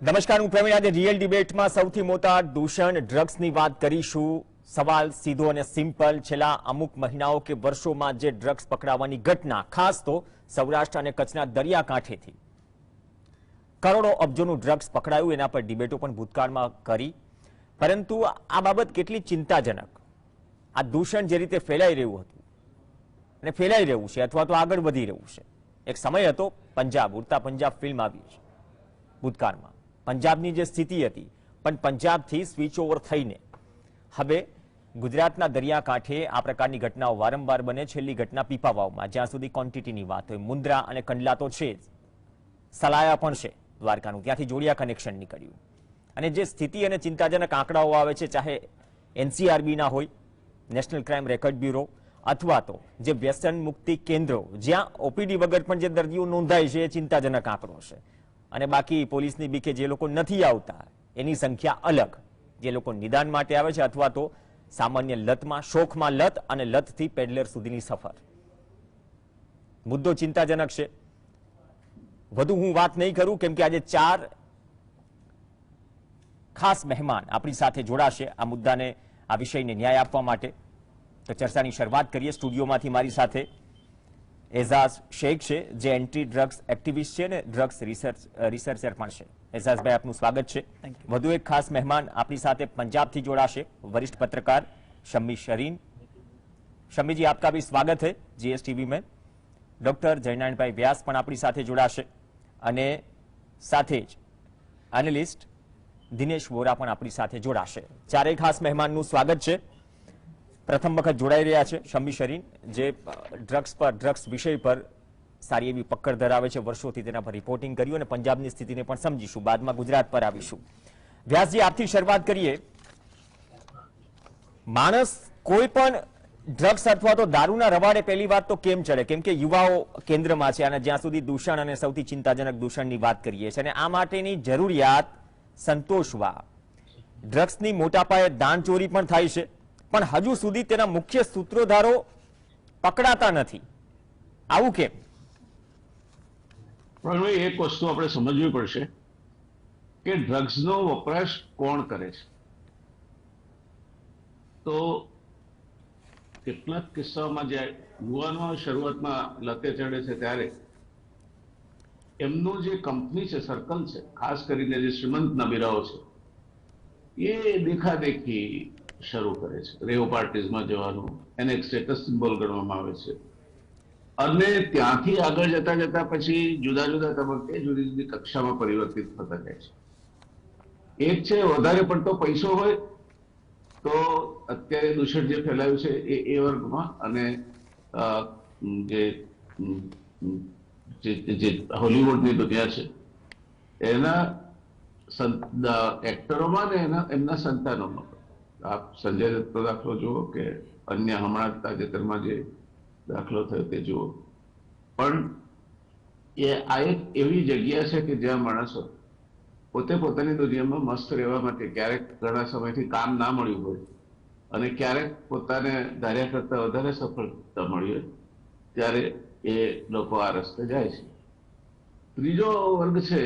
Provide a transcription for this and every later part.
નમસ્કાર, હું પ્રવીણ. આજે રિયલ ડિબેટમાં સૌથી મોટા દૂષણ ડ્રગ્સની વાત કરીશું. સવાલ સીધો અને સિમ્પલ. છેલ્લા અમુક મહિનાઓ કે વર્ષોમાં જે ડ્રગ્સ પકડાવાની ઘટના, ખાસ તો સૌરાષ્ટ્ર અને કચ્છના દરિયાકાંઠેથી કરોડો અબજોનું ડ્રગ્સ પકડાયું, એના પર ડિબેટો પણ ભૂતકાળમાં કરી. પરંતુ આ બાબત કેટલી ચિંતાજનક, આ દૂષણ જે રીતે ફેલાઈ રહ્યું હતું અને ફેલાઈ રહ્યું છે અથવા તો આગળ વધી રહ્યું છે. એક સમય હતો પંજાબ, ઉડતા પંજાબ ફિલ્મ આવી છે ભૂતકાળમાં. પંજાબની જે સ્થિતિ હતી, પણ પંજાબથી સ્વિચ ઓવર થઈને હવે ગુજરાતના દરિયાકાંઠે આ પ્રકારની ઘટનાઓ વારંવાર બને. છેલ્લી ઘટના પીપાવાવમાં, જ્યાં સુધી ક્વોન્ટિટીની વાત હોય. મુન્દ્રા અને કંડલા તો છે જ, સલાયા પણ છે દ્વારકાનું, ત્યાંથી જોડિયા કનેક્શન નીકળ્યું. અને જે સ્થિતિ અને ચિંતાજનક આંકડાઓ આવે છે, ચાહે એનસીઆરબીના હોય, નેશનલ ક્રાઇમ રેકોર્ડ બ્યુરો, અથવા તો જે વ્યસન મુક્તિ કેન્દ્રો, જ્યાં ઓપીડી વગર પણ જે દર્દીઓ નોંધાય છે, એ ચિંતાજનક આંકડો છે. અને બાકી પોલીસની બીકે જે લોકો નથી આવતા, એની સંખ્યા અલગ. જે લોકો નિદાન માટે આવે છે અથવા તો સામાન્ય લતમાં, શોખમાં લત અને લતથી પેડલર સુધીની સફર. મુદ્દો ચિંતાજનક છે. વધુ હું વાત નહીં કરું, કેમ કે આજે 4 ખાસ મહેમાન આપણી સાથે જોડાશે આ મુદ્દાને, આ વિષયને ન્યાય આપવા માટે. તો ચર્ચાની શરૂઆત કરીએ. સ્ટુડિયોમાંથી મારી સાથે એઝાઝ શેખ છે, જે એન્ટી ડ્રગ્સ એક્ટિવિસ્ટ છે અને ડ્રગ્સ રિસર્ચર પણ છે. એઝાઝભાઈ, આપનું સ્વાગત છે. વધુ એક ખાસ મહેમાન આપણી સાથે પંજાબથી જોડાશે, વરિષ્ઠ પत्रकार शम्मी शरीन. शम्मी जी, आपका भी स्वागत है जीएसटीवी में. डॉक्टर जयनारायण भाई व्यास પણ આપણી સાથે જોડાશે અને સાથે જ એનાલિસ્ટ દિનેશ વોરા પણ આપણી સાથે જોડાશે. ચારેય ખાસ મહેમાનનું સ્વાગત છે. પ્રથમ વખત જોડાઈ રહ્યા છે શમ્મી શરીન, જે ડ્રગ્સ વિષય પર સારી એવી પકડ ધરાવે છે, વર્ષોથી તેના પર રિપોર્ટિંગ કર્યું, અને પંજાબની સ્થિતિને પણ સમજીશું. બાદમાં ગુજરાત પર આવીશું. વ્યાસજી, આપથી શરૂઆત કરીએ. માણસ કોઈ પણ ડ્રગ્સ અથવા તો દારૂના રવાડે પહેલી વાત તો કેમ ચડે? કેમ કે યુવાઓ કેન્દ્રમાં છે, અને જ્યાં સુધી દૂષણ અને સૌથી ચિંતાજનક દૂષણની વાત કરીએ છીએ, અને આ માટેની જરૂરિયાત સંતોષવા ડ્રગ્સની મોટા પાયે દાણચોરી પણ થાય છે, પણ હજુ સુધી તેના મુખ્ય સૂત્રધારો પકડાતા નથી. આવું કેમ? પણ એક વસ્તુ આપણે સમજવી પડશે કે ડ્રગ્સનો વપરાશ કોણ કરે છે. તો કેટલાક કિસ્સાઓમાં જે યુવાનો શરૂઆતમાં લતે ચડે છે, ત્યારે એમનું જે કંપની છે, સર્કલ છે, ખાસ કરીને જે શ્રીમંત નબીરાઓ છે, એ દેખાદેખી શરૂ કરે છે. રેવ પાર્ટીઝમાં જવાનું એને એક સ્ટેટસ સિમ્બોલ ગણવામાં આવે છે, અને ત્યાંથી આગળ જતા જતા પછી જુદા જુદા તબક્કે જુદી જુદી કક્ષામાં પરિવર્તિત થતા જાય છે. એક છે વધારે પડતો પૈસો હોય તો અત્યારે દૂષણ જે ફેલાયું છે એ વર્ગમાં, અને જે હોલીવુડની દુનિયા છે એના એક્ટરોમાં ને એમના સંતાનોમાં. આપ સંજય દત્તનો દાખલો જુઓ કે અન્ય હમણાં તાજેતરમાં જે દાખલો થયો તે જુઓ. પણ આ એક એવી જગ્યા છે કે જ્યાં માણસો પોતે પોતાની દુનિયામાં મસ્ત રહેવા માટે ક્યારેક ઘણા સમયથી કામ ના મળ્યું હોય, અને ક્યારેક પોતાને ધાર્યા કરતા વધારે સફળતા મળી હોય, ત્યારે એ લોકો આ રસ્તે જાય છે. ત્રીજો વર્ગ છે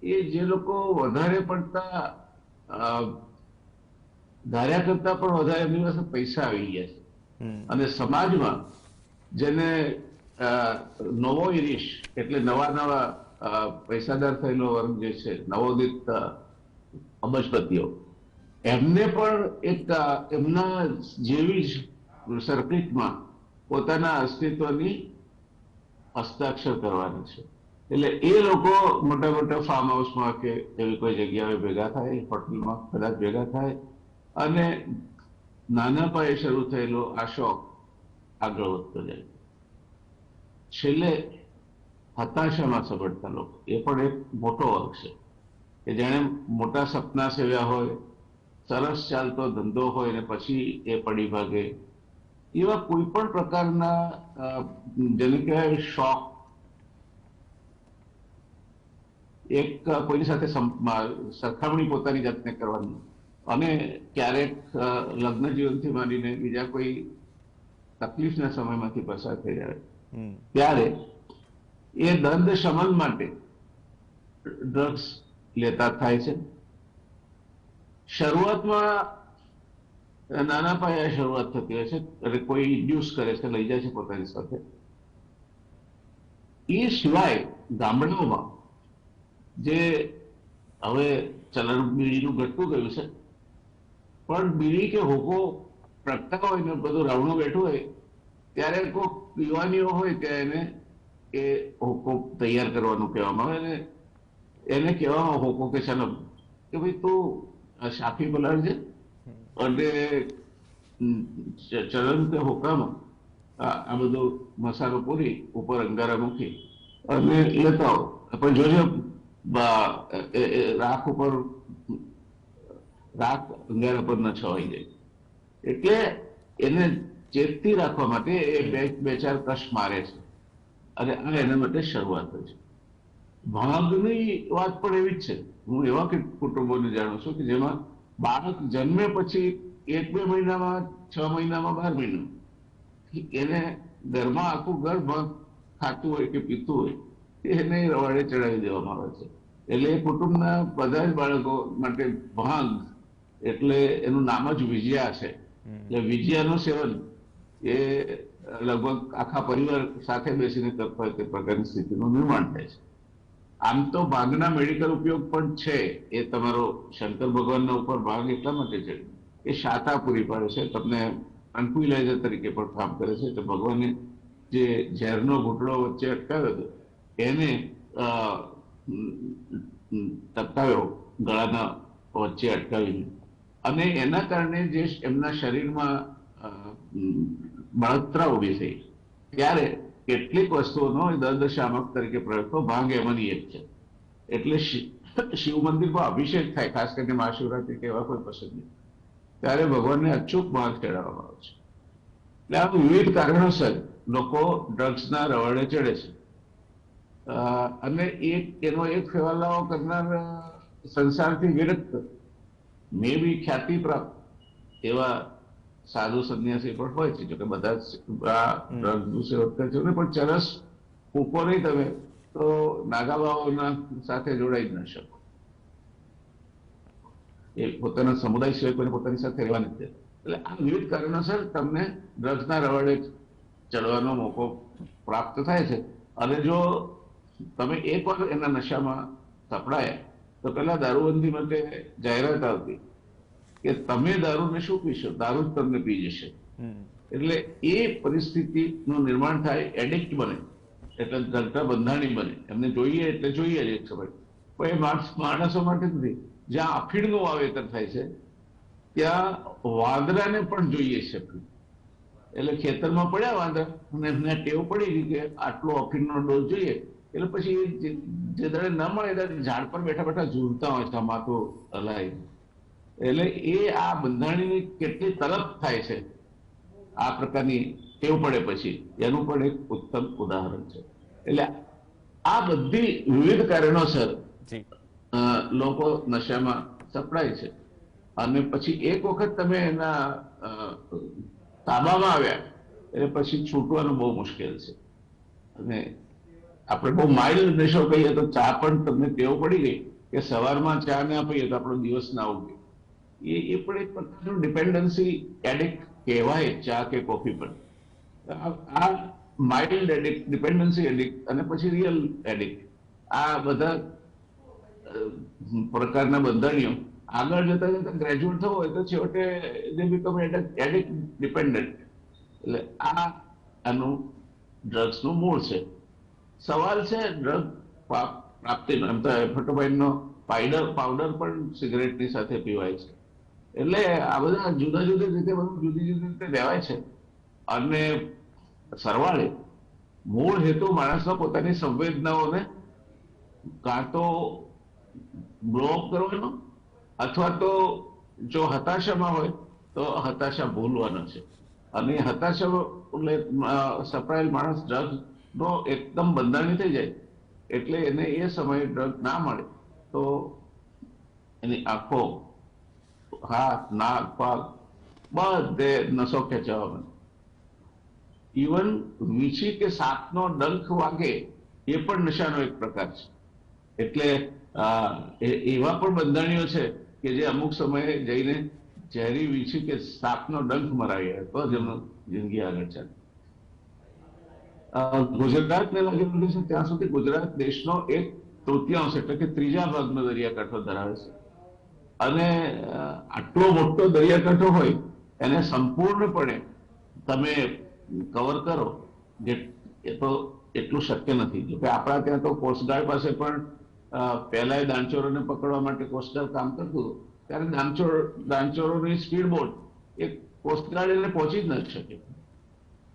એ જે લોકો વધારે પડતા ધાર્યા કરતા પણ વધારે એમની પાસે પૈસા આવી ગયા છે, અને સમાજમાં જેને નવો ઇરીશ એટલે નવા પૈસાદાર થયેલો વર્ગ જે છે, નવોદિત અબજપતિઓ, એમને પણ એક એમના જેવી જ સર્કિટમાં પોતાના અસ્તિત્વની હસ્તાક્ષર કરવાની છે. એટલે એ લોકો મોટા મોટા ફાર્મ હાઉસમાં કે એવી કોઈ જગ્યાએ ભેગા થાય, હોટલમાં કદાચ ભેગા થાય, અને નાના પાયે શરૂ થયેલો આ શોખ આગળ વધતો જાય. છેલ્લે હતાશામાં સબડતા લોકો, એ પણ એક મોટો વર્ગ છે કે જેણે મોટા સપના સેવ્યા હોય, સરસ ચાલતો ધંધો હોય, ને પછી એ પડી ભાગે. એવા કોઈ પણ પ્રકારના જેને કહેવાય શોખ, એક કોઈની સાથે સરખામણી પોતાની જાતને કરવાની, અને ક્યારેક લગ્ન જીવનથી માંડીને બીજા કોઈ તકલીફના સમયમાંથી પસાર થઈ જાય, ત્યારે એ દર્દ શમન માટે ડ્રગ્સ લેતા થાય છે. શરૂઆતમાં નાના પાયે શરૂઆત થતી હોય છે, એટલે કોઈ ઇન્ડ્યુસ કરે છે, લઈ જાય છે પોતાની સાથે. એ સિવાય ગામડાઓમાં જે હવે ચલણ બીડીનું ઘટતું ગયું છે, પણ બીડી કે હોકો પ્રગટા હોય ને બધું રાવણું બેઠું હોય ત્યારે કોઈ પીવાનીઓ હોય ત્યાં એને એ હોકો તૈયાર કરવાનું કહેવામાં આવે ને એને કહેવામાં હોકો કે ચાલો કે ભાઈ તું સાફી બોલાવજે અને ચલણ કે હોકામાં આ બધો મસાલો પૂરી ઉપર અંગારા મૂકી અને લેતા આવો, પણ જોજો રાખ ઉપર રાખ અંગારા પર ન છવાઈ જાય. એટલે એને ચેતતી રાખવા માટે એ બે ચાર કશ મારે છે અને આ એના માટે શરૂઆત છે. ભાંગની વાત પણ એવી જ છે. હું એવા કુટુંબોને જાણું છું કે જેમાં બાળક જન્મે પછી 1-2 મહિનામાં, 6 મહિનામાં, 12 મહિનામાં એને ઘરમાં આખું ઘર ભાંગ ખાતું હોય કે પીતું હોય એને રવાડે ચડાવી દેવામાં આવે છે. એટલે એ કુટુંબના બધા જ બાળકો માટે ભાંગ એટલે એનું નામ જ વિજયા છે. એટલે વિજયાનું સેવન એ લગભગ આખા પરિવાર સાથે બેસીને કરતા હોય તે પ્રકારની સ્થિતિનું નિર્માણ થાય છે. આમ તો ભાંગના મેડિકલ ઉપયોગ પણ છે. એ તમારો શંકર ભગવાનના ઉપર ભાંગ એટલા માટે છે એ શાતા પૂરી પાડે છે, તમને ટ્રન્ક્વિલાઇઝર તરીકે પણ કામ કરે છે. તો ભગવાને જે ઝેરનો ઘૂંટડો વચ્ચે અટકાવ્યો હતો એને ટપકાવ્યો ગળાના વચ્ચે અટકાવીને, અને એના કારણે જે એમના શરીરમાં બળતરા ઉભી થઈ ત્યારે કેટલીક વસ્તુઓનો દર્દશામક તરીકે પ્રયોગ તો ભાંગ એમાંની એક છે. એટલે શિવ મંદિરમાં અભિષેક થાય, ખાસ કરીને મહાશિવરાત્રી કે એવા કોઈ પ્રસંગે, ત્યારે ભગવાનને અચૂક ભાંગ ચડાવવામાં આવે છે. એટલે આ વિવિધ કારણોસર લોકો ડ્રગ્સના રવાડે ચડે છે. અને એનો એક ફેલાવો કરનાર સંસારથી વિરક્ત મે બી ખ્યાતિ પ્રાપ્ત એવા સાધુ સંન્યાસી પણ હોય છે. જોકે બધા જ આ ડ્રગ્સનું સેવન કરે છે ને, પણ ચરસ ફૂંકો નહીં તમે તો નાગાબાઓના સાથે જોડાઈ જ ન શકો. એ પોતાના સમુદાય સિવાય કોઈને પોતાની સાથે રહેવા નથી દેતા. એટલે આ વિવિધ કારણોસર તમને ડ્રગ્સના રવાડે ચડવાનો મોકો પ્રાપ્ત થાય છે. અને જો તમે એકવાર એના નશામાં સપડાયા તો પેલા દારૂબંધી માટે જાહેરાત આવતી કે તમે દારૂને શું પીશો, દારૂ જ તમને પી જશે. એટલે એ પરિસ્થિતિનું નિર્માણ થાય, એડિક્ટ બને એટલે ડ્રગના બંધાણી બને. એમને જોઈએ એટલે જોઈએ જ એક સમય. પણ એ માણસો માટે નથી. જ્યાં અફીણનું વાવેતર થાય છે ત્યાં વાંદરાને પણ જોઈએ છે. એટલે ખેતરમાં પડ્યા વાંદરા અને એમને ટેવ પડી ગઈ કે આટલો અફીણનો ડોઝ જોઈએ, એટલે પછી જે દળે ન મળે ત્યારે ઝાડ પર બેઠા બેઠા ઝૂલતા હોય છે માથું હલાય. એટલે એ આ બંધાણીની કેટલી તરફ થાય છે આ પ્રકારની ટેવ પડે પછી, એનું પણ એક ઉત્તમ ઉદાહરણ છે. એટલે આ બધી વિવિધ કારણોસર લોકો નશામાં સપડાય છે. અને પછી એક વખત તમે એના તાબામાં આવ્યા એટલે પછી છૂટવાનું બહુ મુશ્કેલ છે. અને આપણે બહુ માઇલ્ડ નશો કહીએ તો ચા પણ તમને ટેવ પડી ગઈ કે સવારમાં ચા ના પીએ તો આપણો દિવસ ના ઉગે. એ પણ એક પ્રકારનું ડિપેન્ડન્સી એડિક્ટ કહેવાય ચા કે કોફી પર. આ માઇલ્ડ એડિક્ટ, ડિપેન્ડન્સી એડિક્ટ અને પછી રિયલ એડિક્ટ, આ બધા પ્રકારના બંધાણીઓ આગળ જતા જતા ગ્રેજ્યુએટ થવો હોય તો છેવટે દે બીકમ એડિક્ટ ડિપેન્ડન્ટ. એટલે આનું ડ્રગ્સનું મૂળ છે. સવાલ છે ડ્રગ પ્રાપ્તિનો. એમ તો એમ્ફેટામાઇનનો પાવડર પણ સિગરેટની સાથે પીવાય છે. એટલે આ બધા જુદા જુદી રીતે બધું જુદી જુદી રીતે લેવાય છે. અને સરવાળે મૂળ હેતુ માણસનો પોતાની સંવેદનાઓને કાં તો બ્લોક કરવાનો અથવા તો જો હતાશામાં હોય તો હતાશા ભૂલવાનો છે. અને હતાશા સપડાયેલ માણસ ડ્રગનો એકદમ બંધાણી થઈ જાય એટલે એને એ સમયે ડ્રગ ના મળે તો એની આંખો, હાથ, નાક, પગ બધે નસો ખેંચાવા માંડે. ઇવન વીછી કે સાપનો ડંખ વાગે એ પણ નશાનો એક પ્રકાર છે. એટલે એવા પણ બંધાણીઓ છે કે જે અમુક સમયે જઈને ઝેરી વીછી કે સાપનો ડંખ મરાવી આવે તો જ એમનો જિંદગી આગળ ચાલે. ગુજરાતને લાગેલું છે ત્યાં સુધી ગુજરાત દેશનો 1/3 એટલે કે ત્રીજા ભાગનો દરિયાકાંઠો ધરાવે છે. અને આટલો મોટો દરિયાકાંઠો હોય એને સંપૂર્ણપણે તમે કવર કરો એ તો એટલું શક્ય નથી. જોકે આપણા ત્યાં તો કોસ્ટગાર્ડ પાસે પણ પહેલા દાણચોરોને પકડવા માટે કોસ્ટગાર્ડ કામ કરતું હતું, ત્યારે દાણચોરોની સ્પીડ બોટ એ કોસ્ટગાર્ડ એને પહોંચી જ નથી શકે.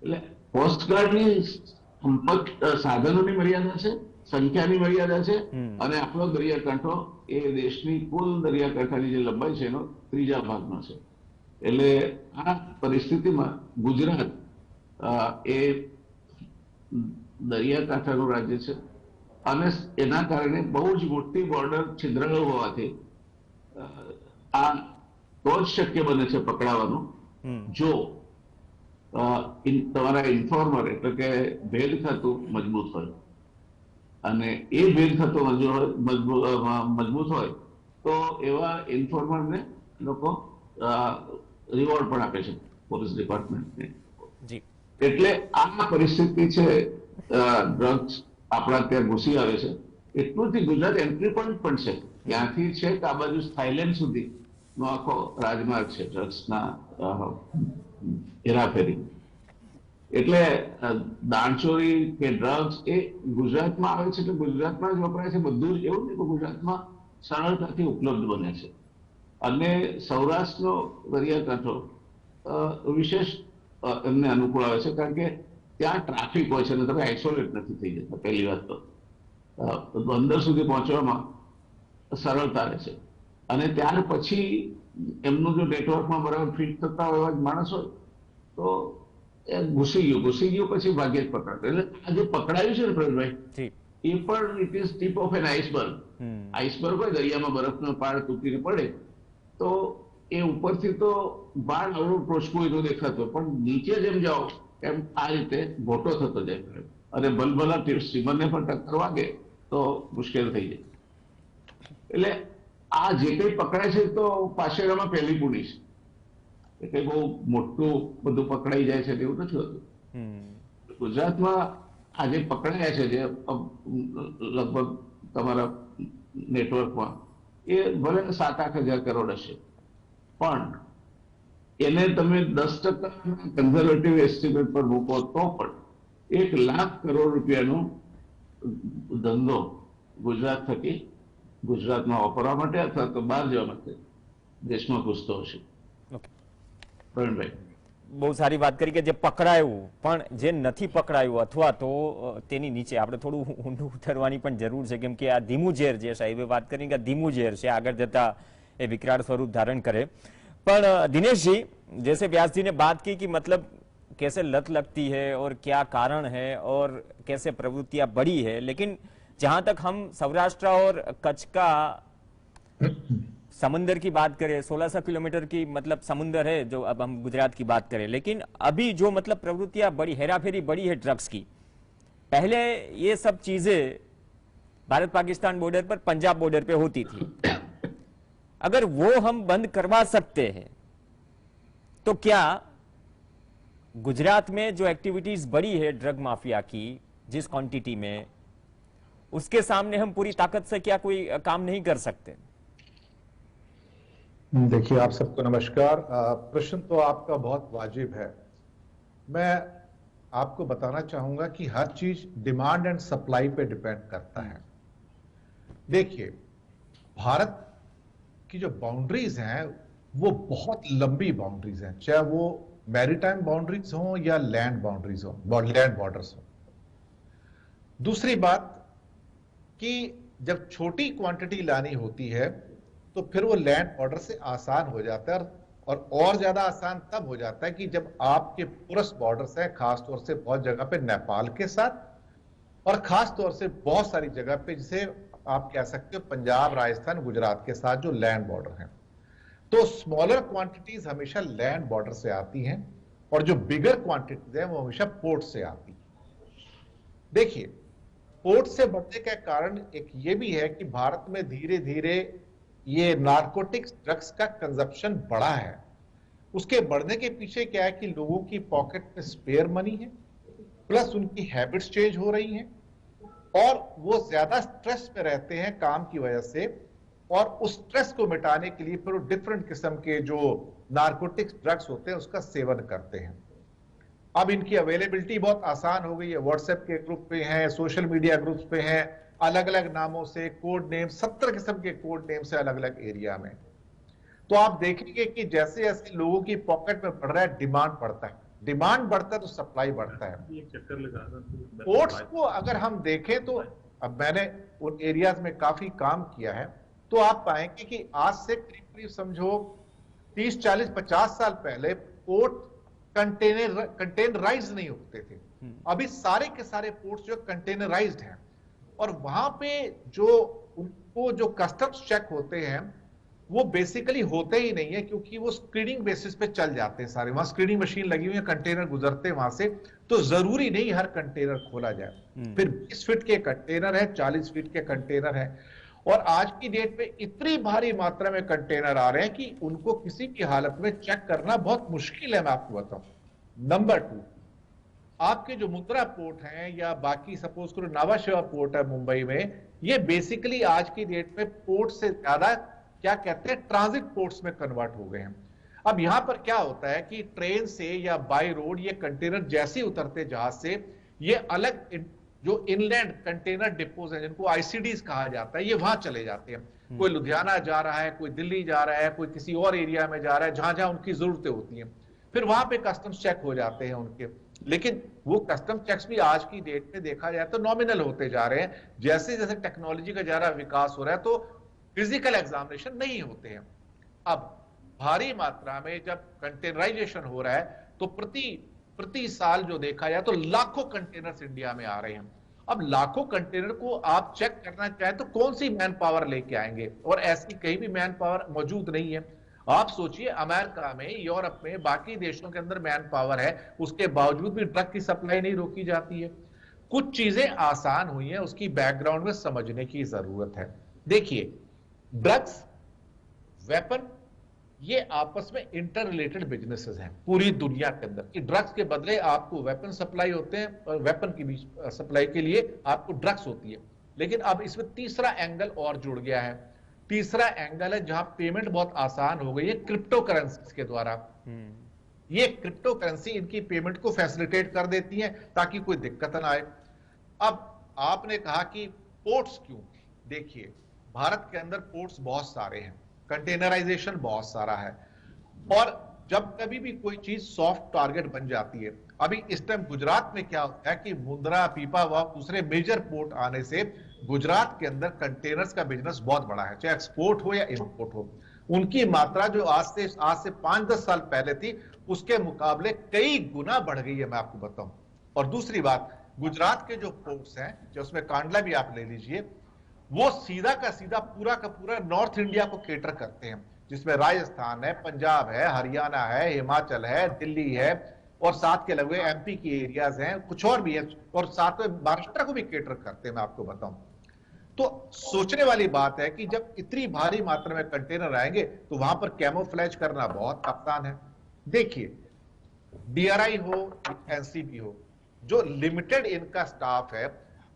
એટલે કોસ્ટગાર્ડની સાધનોની મર્યાદા છે, સંખ્યાની મર્યાદા છે, અને આપણો દરિયાકાંઠો એ દેશની કુલ દરિયાકાંઠાની જે લંબાઈ છે એનો ત્રીજા ભાગનો છે. એટલે આ પરિસ્થિતિમાં ગુજરાત એ દરિયાકાંઠાનું રાજ્ય છે અને એના કારણે બહુ જ મોટી બોર્ડર છિદ્રાળુ હોવાથી આ તો જ શક્ય બને છે પકડાવાનું જો તમારા ઇન્ફોર્મર એટલે કે ભેદ ખાતું મજબૂત હોય. અને એ ભેદ ખાતું મજબૂત હોય તો એવા ઇન્ફોર્મરને લોકો રિવોર્ડ પણ આપે છે પોલીસ ડિપાર્ટમેન્ટને. એટલે આ પરિસ્થિતિ છે, ડ્રગ્સ આપણા ત્યાં ઘૂસી આવે છે. એટલું જ ગુજરાત એન્ટ્રી પોઈન્ટ પણ છે, ત્યાંથી છે કે આ બાજુ થાઈલેન્ડ સુધી નો આખો રાજમાર્ગ છે ડ્રગ્સના હેરાફેરી. એટલે દાણચોરી કે ડ્રગ્સ એ ગુજરાતમાં આવે છે, એટલે ગુજરાતમાં જ વપરાય છે. બધું જ એવું નહીં કે ગુજરાતમાં સરળતાથી ઉપલબ્ધ બને છે. અને સૌરાષ્ટ્રનો દરિયાકાંઠો વિશેષ એમને અનુકૂળ આવે છે, કારણ કે ત્યાં ટ્રાફિક હોય છે અને તમે આઇસોલેટ નથી થઈ જતા. પહેલી વાત તો બંદર સુધી પહોંચવામાં સરળતા રહે છે. અને ત્યાર પછી એમનું જો નેટવર્કમાં બરાબર ફિટ થતા હોય એવા માણસ હોય તો એ ઘૂસી ગયું પછી ભાગ્યે જ પકડાય. એટલે આ જે પકડાયું છે ને પ્રવીણભાઈ, એ પણ it is tip of an iceberg. Iceberg હોય, દરિયામાં બરફનો પાડ તૂટીને પડે તો એ ઉપરથી તો બાર અવળું ટોચકું એનું દેખાતું, પણ નીચે જેમ જાઓ એમ આ રીતે ભોટો થતો જાય અને ભલભલા સ્ટીમરને પણ ટક્કર વાગે તો મુશ્કેલ થઈ જાય. એટલે આ જે કંઈ પકડાય છે તો પાછળમાં પહેલી પૂડી છે. એ કંઈ બહુ મોટું બધું પકડાઈ જાય છે એવું નથી હોતું. ગુજરાતમાં આ જે પકડાયા છે જે લગભગ તમારા નેટવર્કમાં એ ભલે 7-8 હજાર કરોડ હશે, પણ એને તમે 10% કન્ઝર્વેટિવ એસ્ટિમેટ પર મૂકો તો પણ 1 લાખ કરોડ રૂપિયાનો ધંધો ગુજરાત થકી ગુજરાતમાં વાપરવા માટે અથવા તો બહાર જવા માટે દેશમાં ઘૂસતો હશે. પ્રવીણભાઈ, બહુ સારી વાત કરી કે જે પકડાયું પણ જે નથી પકડાયું અથવા તો તેની નીચે આપણે થોડું ઊંડું ઉતરવાની પણ જરૂર છે, કેમ કે આ ધીમું ઝેર જે સાહેબે વાત કરી કે ધીમું ઝેર છે, આગળ જતા એ વિકરાળ સ્વરૂપ धारण करे. पर दिनेश जी, जैसे व्यास जी ने बात की कि मतलब कैसे लत लगती है और क्या कारण है और कैसे प्रवृत्तियां बढ़ी है, लेकिन जहां तक हम सौराष्ट्र और कच्छ का समंदर की बात करें, 1600 किलोमीटर की मतलब समुंदर है जो अब हम गुजरात की बात करें, लेकिन अभी जो मतलब प्रवृत्तियां बढ़ी, हेराफेरी बढ़ी है ड्रग्स की. पहले ये सब चीजें भारत पाकिस्तान बॉर्डर पर, पंजाब बॉर्डर पे होती थी. अगर वो हम बंद करवा सकते हैं तो क्या गुजरात में जो एक्टिविटीज बढ़ी है ड्रग माफिया की जिस क्वांटिटी में, उसके सामने हम पूरी ताकत से क्या कोई काम नहीं कर सकते? देखिए, आप सबको नमस्कार. प्रश्न तो आपका बहुत वाजिब है. मैं आपको बताना चाहूंगा कि हर चीज डिमांड एंड सप्लाई पे डिपेंड करता है. देखिए, भारत की जो बाउंड्रीज हैं वो बहुत लंबी बाउंड्रीज हैं, चाहे वो मैरीटाइम बाउंड्रीज हो या लैंड बाउंड्रीज हो, लैंड बॉर्डर्स हो. दूसरी बात कि जब छोटी क्वांटिटी लानी होती है तो फिर वो लैंड बॉर्डर से आसान हो जाता है, और ज्यादा आसान तब हो जाता है कि जब आपके पुरस बॉर्डर्स हैं, खासतौर से बहुत जगह पे नेपाल के साथ, और खासतौर से बहुत सारी जगह पे जिसे आप कह सकते हो पंजाब, राजस्थान, गुजरात के साथ जो लैंड बॉर्डर हैं. तो स्मॉलर क्वांटिटीज हमेशा लैंड बॉर्डर से आती हैं और जो बिगर क्वांटिटीज हैं वो हमेशा पोर्ट से आती हैं. देखिए, पोर्ट से बढ़ने का कारण एक ये भी है कि भारत में धीरे धीरे ये नारकोटिक्स ड्रग्स का कंजप्शन बढ़ा है। उसके बढ़ने के पीछे क्या है कि लोगों की पॉकेट में स्पेयर मनी है, प्लस उनकी हैबिट्स चेंज हो रही हैं और वो ज्यादा स्ट्रेस में रहते हैं काम की वजह से, और उस स्ट्रेस को मिटाने के लिए फिर वो डिफरेंट किस्म के जो नारकोटिक्स ड्रग्स होते हैं उसका सेवन करते हैं। अब इनकी अवेलेबिलिटी बहुत आसान हो गई है, व्हाट्सएप के ग्रुप पे हैं, सोशल मीडिया ग्रुप्स पे हैं, अलग अलग नामों से, कोड नेम, 70 किस्म के कोड नेम से अलग अलग एरिया में। तो आप देखेंगे कि जैसे जैसे लोगों की पॉकेट में बढ़ रहा है, डिमांड बढ़ता है, डिमांड बढ़ता है तो सप्लाई बढ़ता है। पोर्ट्स को अगर हम देखें तो अब मैंने उन एरियाज में काफी काम किया है, तो आप पाएंगे कि आज से करीब करीब समझो 30, 40, 50 साल पहले पोर्ट कंटेनराइज नहीं होते थे। अभी सारे के सारे पोर्ट्स जो कंटेनराइज्ड हैं, और वहां पे जो उनको जो कस्टम्स चेक होते हैं वो बेसिकली होते ही नहीं है, क्योंकि वो स्क्रीनिंग बेसिस पे चल जाते हैं सारे। वहां स्क्रीनिंग मशीन लगी हुई है, कंटेनर गुजरते हैं वहां से, तो जरूरी नहीं हर कंटेनर खोला जाए। फिर 20 फीट के कंटेनर है, 40 फीट के कंटेनर है, और आज की डेट में इतनी भारी मात्रा में कंटेनर आ रहे हैं कि उनको किसी भी हालत में चेक करना बहुत मुश्किल है। मैं आपको बताऊं। नंबर 2, आपके जो मुंद्रा पोर्ट हैं या बाकी सपोज करो नावा शेवा पोर्ट है मुंबई में, ये बेसिकली आज की डेट में पोर्ट से ज्यादा क्या कहते हैं ट्रांजिट पोर्ट्स में कन्वर्ट हो गए हैं। अब यहां पर क्या होता है कि ट्रेन से या बाय रोड ये कंटेनर जैसे ही उतरते जहाज से, ये अलग जो इनलैंड कंटेनर डिपोज हैं जिनको आईसीडीज कहा जाता है, ये वहां चले जाते हैं। कोई लुधियाना जा रहा है, कोई दिल्ली जा रहा है, कोई किसी और एरिया में जा रहा है जहां जहां उनकी जरूरतें होती हैं, फिर वहां पे कस्टम्स चेक हो जाते हैं उनके। लेकिन वो कस्टम चेक्स भी आज की डेट में देखा जाए तो नॉमिनल होते जा रहे हैं। जैसे जैसे टेक्नोलॉजी का जा रहा विकास हो रहा है तो फिजिकल एग्जामिनेशन नहीं होते हैं। अब भारी मात्रा में जब कंटेनराइजेशन हो रहा है तो प्रति साल जो देखा जाए तो लाखों कंटेनर्स इंडिया में आ रहे हैं। अब लाखों कंटेनर को आप चेक करना चाहें तो कौन सी मैन पावर लेके आएंगे, और ऐसी कहीं भी मैन पावर मौजूद नहीं है। आप सोचिए अमेरिका में, यूरोप में, बाकी देशों के अंदर मैन पावर है, उसके बावजूद भी ड्रग की सप्लाई नहीं रोकी जाती है। कुछ चीजें आसान हुई हैं, उसकी बैकग्राउंड में समझने की जरूरत है। देखिए, ड्रग्स, वेपन, ये आपस में इंटर रिलेटेड बिजनेसेस हैं पूरी दुनिया के अंदर, कि ड्रग्स के बदले आपको वेपन सप्लाई होते हैं और वेपन की भी सप्लाई के लिए आपको ड्रग्स होती है। लेकिन अब इसमें तीसरा एंगल और जुड़ गया है। तीसरा एंगल है जहां पेमेंट बहुत आसान हो गई है क्रिप्टो करेंसी के द्वारा। ये क्रिप्टो करेंसी इनकी पेमेंट को फैसिलिटेट कर देती है ताकि कोई दिक्कत ना आए। अब आपने कहा कि पोर्ट्स क्यों? देखिए, भारत के अंदर पोर्ट्स बहुत सारे हैं, कंटेनराइजेशन बहुत सारा है, और जब कभी भी कोई चीज सॉफ्ट टारगेट बन जाती है, अभी इस टाइम गुजरात में क्या होता है कि मुंद्रा, पीपावाव, दूसरे मेजर पोर्ट आने से गुजरात के अंदर कंटेनर्स का बिजनेस बहुत बड़ा है, चाहे एक्सपोर्ट हो या इंपोर्ट हो। उनकी मात्रा जो आज से 5-10 साल पहले थी उसके मुकाबले कई गुना बढ़ गई है, मैं आपको बताऊं। और दूसरी बात, गुजरात के जो पोर्ट्स हैं, जो उसमें कांडला भी आप ले लीजिए, वो सीधा का सीधा पूरा का पूरा नॉर्थ इंडिया को केटर करते हैं, जिसमें राजस्थान है, पंजाब है, हरियाणा है, हिमाचल है, दिल्ली है, और साथ के लगे एमपी की एरियाज हैं, कुछ और भी है, और साथ में महाराष्ट्र को भी केटर करते हैं, मैं आपको बताऊं। तो सोचने वाली बात है कि जब इतनी भारी मात्रा में कंटेनर आएंगे तो वहां पर कैमोफ्लेज करना बहुत आसान है। देखिए, डीआरआई हो, एनसीबी हो, जो लिमिटेड इनका स्टाफ है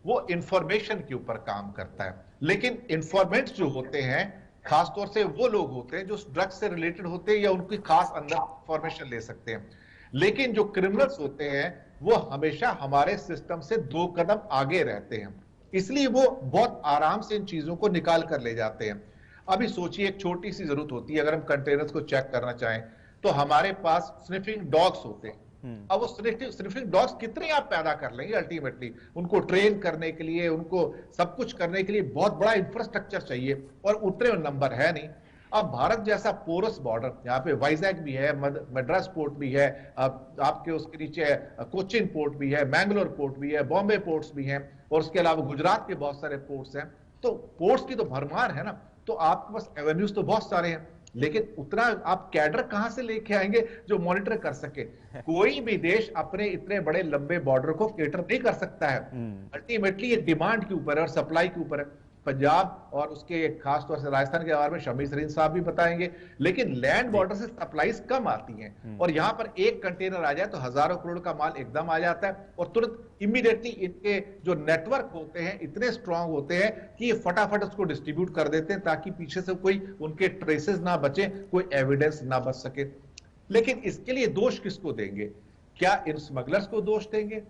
वो इंफॉर्मेशन के ऊपर काम करता है, लेकिन इंफॉर्मेंट्स जो होते हैं खासतौर से वो लोग होते हैं जो ड्रग्स से रिलेटेड होते हैं या उनकी खास अंदर इंफॉर्मेशन ले सकते हैं। लेकिन जो क्रिमिनल्स होते हैं वो हमेशा हमारे सिस्टम से 2 कदम आगे रहते हैं, इसलिए वो बहुत आराम से इन चीजों को निकाल कर ले जाते हैं। अभी सोचिए, एक छोटी सी जरूरत होती है, अगर हम कंटेनर्स को चेक करना चाहें तो हमारे पास स्निफिंग डॉग्स होते हैं। अब वो स्निफिंग डॉग्स कितने आप पैदा कर लेंगे? अल्टीमेटली उनको ट्रेन करने के लिए, उनको सब कुछ करने के लिए बहुत बड़ा इंफ्रास्ट्रक्चर चाहिए, और उतने नंबर है नहीं। अब भारत जैसा पोरस बॉर्डर, यहाँ पे वाइजैक भी है, मद्रास पोर्ट भी है, आपके उसके नीचे कोचिन पोर्ट भी है, मैंगलोर पोर्ट भी है, बॉम्बे पोर्ट्स भी हैं, और उसके अलावा गुजरात के बहुत सारे पोर्ट्स हैं। तो पोर्ट्स की तो भरमार है ना, तो आपके पास एवेन्यूज तो बहुत सारे हैं। लेकिन उतना आप कैडर कहां से लेके आएंगे जो मॉनिटर कर सके? कोई भी देश अपने इतने बड़े लंबे बॉर्डर को केटर नहीं कर सकता है। अल्टीमेटली ये डिमांड के ऊपर है और सप्लाई के ऊपर है। पंजाब और उसके खास तौर से राजस्थान के बारे में शमी सरीन साहब भी बताएंगे, लेकिन लैंड बॉर्डर से सप्लाईज कम आती हैं और यहां पर एक कंटेनर आ जाए तो हजारों करोड़ का माल एकदम आ जाता है और तुरंत इमीडिएटली इनके जो नेटवर्क होते हैं इतने स्ट्रांग होते हैं कि ये फटाफट उसको डिस्ट्रीब्यूट कर देते हैं ताकि पीछे से कोई उनके ट्रेसेस ना बचे, कोई एविडेंस ना बच सके। लेकिन इसके लिए दोष किसको देंगे? क्या इन स्मगलर्स को दोष देंगे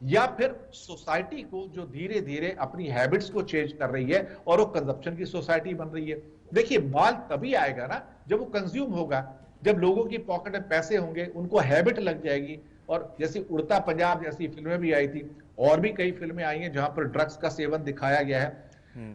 या फिर सोसाइटी को जो धीरे धीरे अपनी हैबिट्स को चेंज कर रही है और वो कंजप्शन की सोसाइटी बन रही है? देखिए, माल तभी आएगा ना जब वो कंज्यूम होगा, जब लोगों की पॉकेट में पैसे होंगे, उनको हैबिट लग जाएगी। और जैसे उड़ता पंजाब जैसी फिल्में भी आई थी और भी कई फिल्में आई हैं जहां पर ड्रग्स का सेवन दिखाया गया है,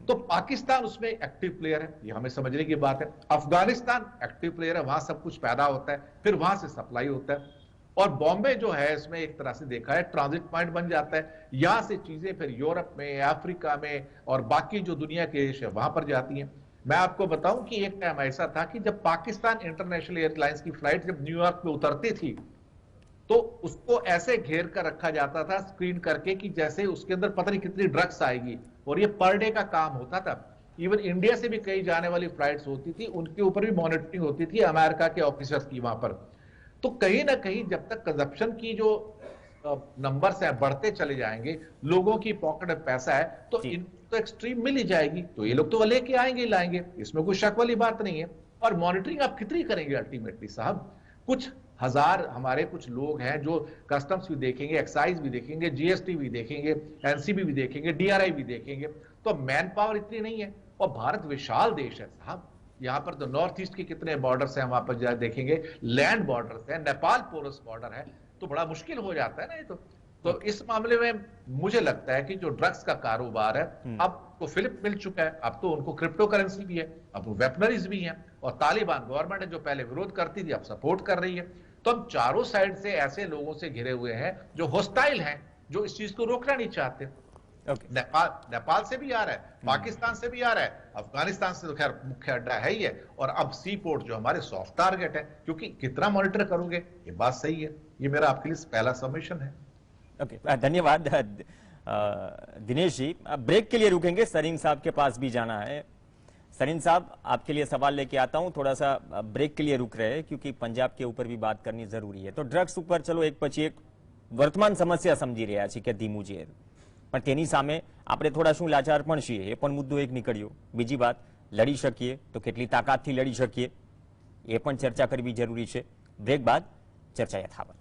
तो पाकिस्तान उसमें एक्टिव प्लेयर है, ये हमें समझने की बात है। अफगानिस्तान एक्टिव प्लेयर है, वहां सब कुछ पैदा होता है, फिर वहां से सप्लाई होता है। और बॉम्बे जो है इसमें एक तरह से देखा है ट्रांजिट पॉइंट बन जाता है। यहां से चीजें फिर यूरोप में, अफ्रीका में और बाकी जो दुनिया के देश है वहां पर जाती हैं। मैं आपको बताऊं कि एक टाइम ऐसा था कि जब पाकिस्तान इंटरनेशनल एयरलाइंस की फ्लाइट जब न्यूयॉर्क में उतरती थी तो उसको ऐसे घेर कर रखा जाता था स्क्रीन करके कि जैसे उसके अंदर पता नहीं कितनी ड्रग्स आएगी, और ये पर डे का काम होता था। इवन इंडिया से भी कई जाने वाली फ्लाइट्स होती थी, उनके ऊपर भी मॉनिटरिंग होती थी अमेरिका के ऑफिसर्स की वहां पर। तो कहीं ना कहीं जब तक कंजप्शन की जो नंबर्स हैं बढ़ते चले जाएंगे, लोगों की पॉकेट में पैसा है, तो इनको तो एक्सट्रीम मिल ही जाएगी, तो ये लोग तो लेके आएंगे ही लाएंगे, इसमें कोई शक वाली बात नहीं है। और मॉनिटरिंग आप कितनी करेंगे अल्टीमेटली साहब? कुछ हजार हमारे कुछ लोग हैं जो कस्टम्स भी देखेंगे, एक्साइज भी देखेंगे, जीएसटी भी देखेंगे, एनसीबी भी देखेंगे, डीआरआई भी देखेंगे, तो मैन पावर इतनी नहीं है। और भारत विशाल देश है साहब, यहां पर तो नॉर्थ ईस्ट के कितने बॉर्डर्स हैं, वहां पर जाए देखेंगे, लैंड बॉर्डर्स है, नेपाल पोरस बॉर्डर है, तो बड़ा मुश्किल हो जाता है ना ये तो इस मामले में मुझे लगता है कि जो ड्रग्स का कारोबार है अब तो फिलिप मिल चुका है, अब तो उनको क्रिप्टो करेंसी भी है, अब वो वेपनरीज भी हैं, और तालिबान गवर्नमेंट है जो पहले विरोध करती थी अब सपोर्ट कर रही है। तो हम चारों साइड से ऐसे लोगों से घिरे हुए हैं जो होस्टाइल हैं, जो इस चीज को रोकना नहीं चाहते। नेपाल से भी आ रहा है, पाकिस्तान से भी आ रहा है, अफगानिस्तान से तो खैर मुख्य अड्डा है ही है, और अब सी पोर्ट जो हमारे सॉफ्ट टारगेट है, क्योंकि कितना मॉनिटर करोगे, ये बात सही है। ये मेरा आपके लिए पहला सबमिशन है। ओके, धन्यवाद दिनेश जी। ब्रेक के लिए रुकेंगे, सरीन साहब के पास भी जाना है। सरीन साहब, आपके लिए सवाल लेके आता हूं, थोड़ा सा ब्रेक के लिए रुक रहे हैं क्योंकि पंजाब के ऊपर भी बात करनी जरूरी है। तो ड्रग्स ऊपर चलो एक પછી એક વર્તમાન સમસ્યા સમજી રહ્યા છીએ કે ધીમું છે, પણ તેની સામે આપણે થોડા શું લાચાર પણ છીએ, એ પણ મુદ્દો એક નીકળ્યો। બીજી વાત, લડી શકીએ તો કેટલી તાકાતથી લડી શકીએ, એ પણ ચર્ચા કરવી જરૂરી છે। બ્રેક બાદ ચર્ચા યથાવત।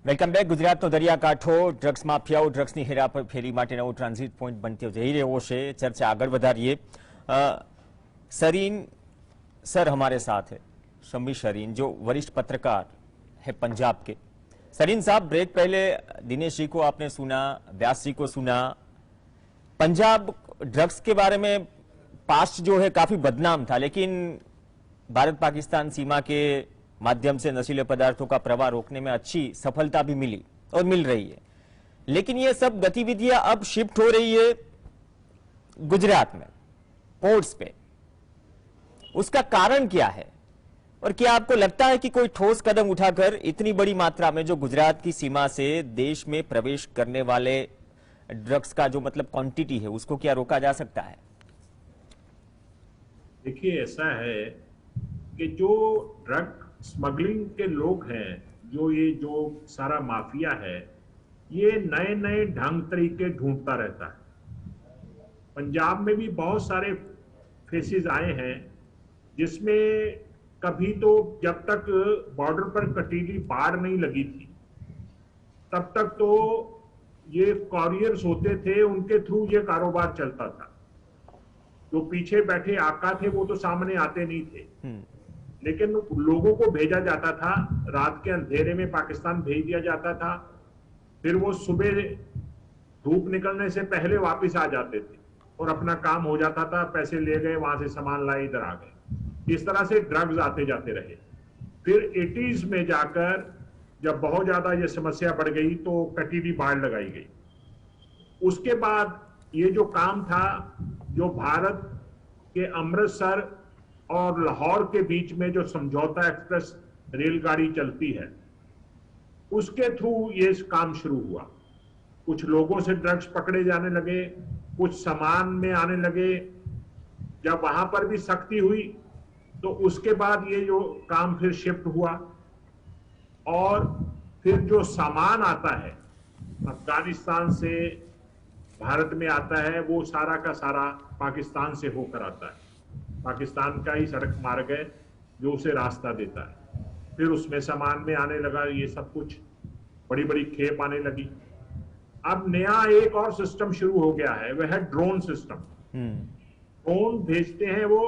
Welcome back. ગુજરાતનો દરિયાકાંઠો ડ્રગ્સ માફિયાઓ ડ્રગ્સની હેરાફેરી માટે નવો ટ્રાન્ઝિટ પોઈન્ટ બનતો જઈ રહ્યો છે। चर्चा आगे बढ़ाइए। सरीन सर हमारे साथ है, शम्मी सरीन जो वरिष्ठ पत्रकार है पंजाब के। सरीन साहब, ब्रेक पहले दिनेश जी को आपने सुना, व्यास जी को सुना। पंजाब ड्रग्स के बारे में पास्ट जो है काफी बदनाम था, लेकिन भारत पाकिस्तान सीमा के माध्यम से नशीले पदार्थों का प्रवाह रोकने में अच्छी सफलता भी मिली और मिल रही है। लेकिन ये सब गतिविधियां अब शिफ्ट हो रही है गुजरात में, पोर्ट्स पे। उसका कारण क्या है, और क्या आपको लगता है कि कोई ठोस कदम उठाकर इतनी बड़ी मात्रा में जो गुजरात की सीमा से देश में प्रवेश करने वाले ड्रग्स का जो मतलब क्वांटिटी है उसको क्या रोका जा सकता है? देखिए, ऐसा है कि जो ड्रग स्मगलिंग के लोग हैं, जो सारा माफिया है, ये नए नए ढंग तरीके ढूंढता रहता है। पंजाब में भी बहुत सारे फेसेस आए हैं जिसमें कभी तो जब तक बॉर्डर पर कटीली बाड़ नहीं लगी थी तब तक तो ये कॉरियर्स होते थे, उनके थ्रू ये कारोबार चलता था। जो पीछे बैठे आका थे वो तो सामने आते नहीं थे, लेकिन लोगों को भेजा जाता था, रात के अंधेरे में पाकिस्तान भेज दिया जाता था, फिर वो सुबह धूप निकलने से पहले वापस आ जाते थे और अपना काम हो जाता था, पैसे ले गए, वहां से सामान लाए, इधर आ गए। इस तरह से ड्रग्स आते जाते रहे। फिर 80s में जाकर जब बहुत ज्यादा ये समस्या बढ़ गई तो कटीली बाड़ लगाई गई। उसके बाद ये जो काम था जो भारत के अमृतसर और लाहौर के बीच में जो समझौता एक्सप्रेस रेलगाड़ी चलती है, उसके थ्रू ये काम शुरू हुआ। कुछ लोगों से ड्रग्स पकड़े जाने लगे, कुछ सामान में आने लगे। जब वहां पर भी सख्ती हुई तो उसके बाद ये जो काम फिर शिफ्ट हुआ, और फिर जो सामान आता है अफगानिस्तान से भारत में आता है, वो सारा का सारा पाकिस्तान से होकर आता है। पाकिस्तान का ही सड़क मार्ग है जो उसे रास्ता देता है। फिर उसमें सामान में आने लगा ये सब कुछ, बड़ी बड़ी खेप आने लगी। अब नया एक और सिस्टम शुरू हो गया है, वह है ड्रोन सिस्टम। ड्रोन भेजते हैं वो,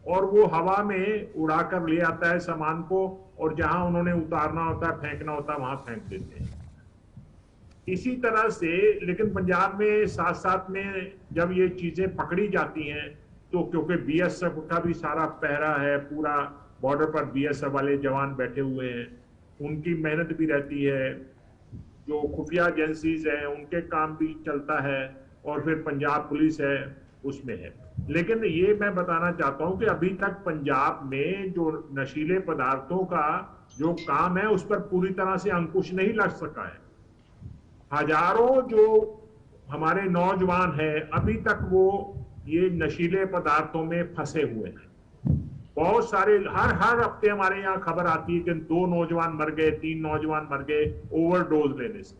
और वो हवा में उड़ाकर ले आता है सामान को, और जहां उन्होंने उतारना होता है, फेंकना होता है, वहां फेंक देते हैं। इसी तरह से लेकिन पंजाब में साथ साथ में जब ये चीजें पकड़ी जाती हैं, तो क्योंकि बीएसएफ का भी सारा पहरा है, पूरा बॉर्डर पर बीएसएफ वाले जवान बैठे हुए हैं, उनकी मेहनत भी रहती है, जो खुफिया एजेंसीज हैं उनके काम भी चलता है, और फिर पंजाब पुलिस है उसमें है। लेकिन ये मैं बताना चाहता हूं कि अभी तक पंजाब में जो नशीले पदार्थों का जो काम है उस पर पूरी तरह से अंकुश नहीं लग सका है। हजारों जो हमारे नौजवान हैं अभी तक वो ये नशीले पदार्थों में फंसे हुए हैं। बहुत सारे हर हफ्ते हमारे यहाँ खबर आती है कि 2 नौजवान मर गए, 3 नौजवान मर गए ओवरडोज लेने से।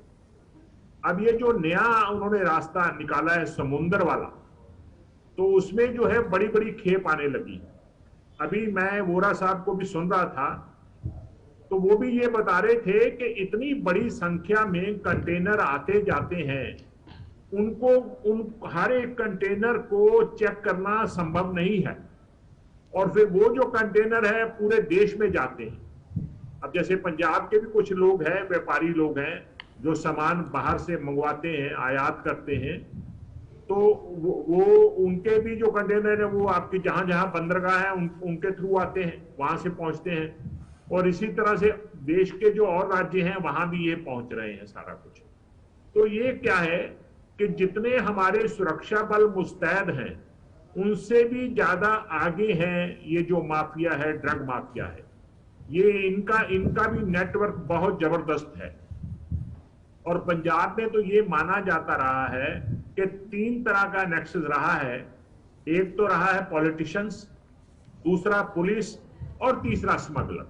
अब ये जो नया उन्होंने रास्ता निकाला है समुंदर वाला, तो उसमें जो है बड़ी बड़ी खेप आने लगी। अभी मैं वोरा साहब को भी सुन रहा था, तो वो भी ये बता रहे थे कि इतनी बड़ी संख्या में कंटेनर आते जाते हैं, उन हर एक कंटेनर को चेक करना संभव नहीं है, और फिर वो जो कंटेनर है पूरे देश में जाते हैं। अब जैसे पंजाब के भी कुछ लोग हैं, व्यापारी लोग हैं, जो सामान बाहर से मंगवाते हैं, आयात करते हैं, तो वो उनके भी जो कंटेनर है वो आपकी जहां जहां बंदरगाह है उनके थ्रू आते हैं, वहां से पहुंचते हैं, और इसी तरह से देश के जो और राज्य हैं वहां भी ये पहुंच रहे हैं सारा कुछ। तो ये क्या है कि जितने हमारे सुरक्षा बल मुस्तैद हैं उनसे भी ज्यादा आगे हैं ये जो माफिया है, ड्रग माफिया है। ये इनका भी नेटवर्क बहुत जबरदस्त है। और पंजाब में तो ये माना जाता रहा है कि 3 तरह का नेक्सस रहा है। एक तो रहा है पॉलिटिशियंस, दूसरा पुलिस, और तीसरा स्मगलर।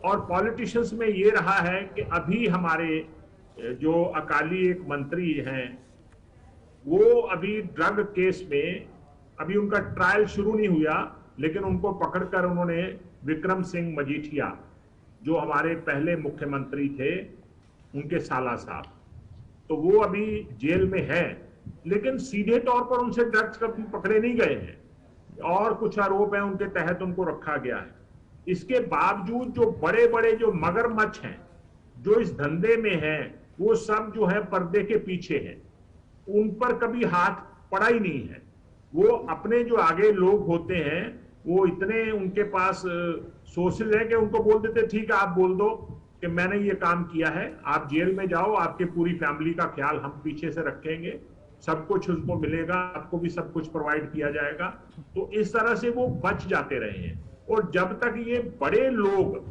और पॉलिटिशियंस में ये रहा है कि अभी हमारे जो अकाली एक मंत्री हैं, वो अभी ड्रग केस में अभी उनका ट्रायल शुरू नहीं हुआ, लेकिन उनको पकड़कर उन्होंने विक्रम सिंह मजीठिया, जो हमारे पहले मुख्यमंत्री थे, उनके साला साहब, तो वो अभी जेल में है, लेकिन सीधे तौर पर उनसे ड्रग्स कभी पकड़े नहीं गए हैं, और कुछ आरोप हैं उनके तहत उनको रखा गया है। इसके बावजूद जो बड़े बड़े जो मगरमच्छ हैं जो इस धंधे में हैं, वो सब जो है पर्दे के पीछे हैं, उन पर कभी हाथ पड़ा ही नहीं है। वो अपने जो आगे लोग होते हैं वो इतने उनके पास सोर्सेज है कि उनको बोल देते ठीक है आप बोल दो कि मैंने ये काम किया है, आप जेल में जाओ, आपके पूरी फैमिली का ख्याल हम पीछे से रखेंगे, सब कुछ उसको मिलेगा, आपको भी सब कुछ प्रोवाइड किया जाएगा। तो इस तरह से वो बच जाते रहे हैं। और जब तक ये बड़े लोग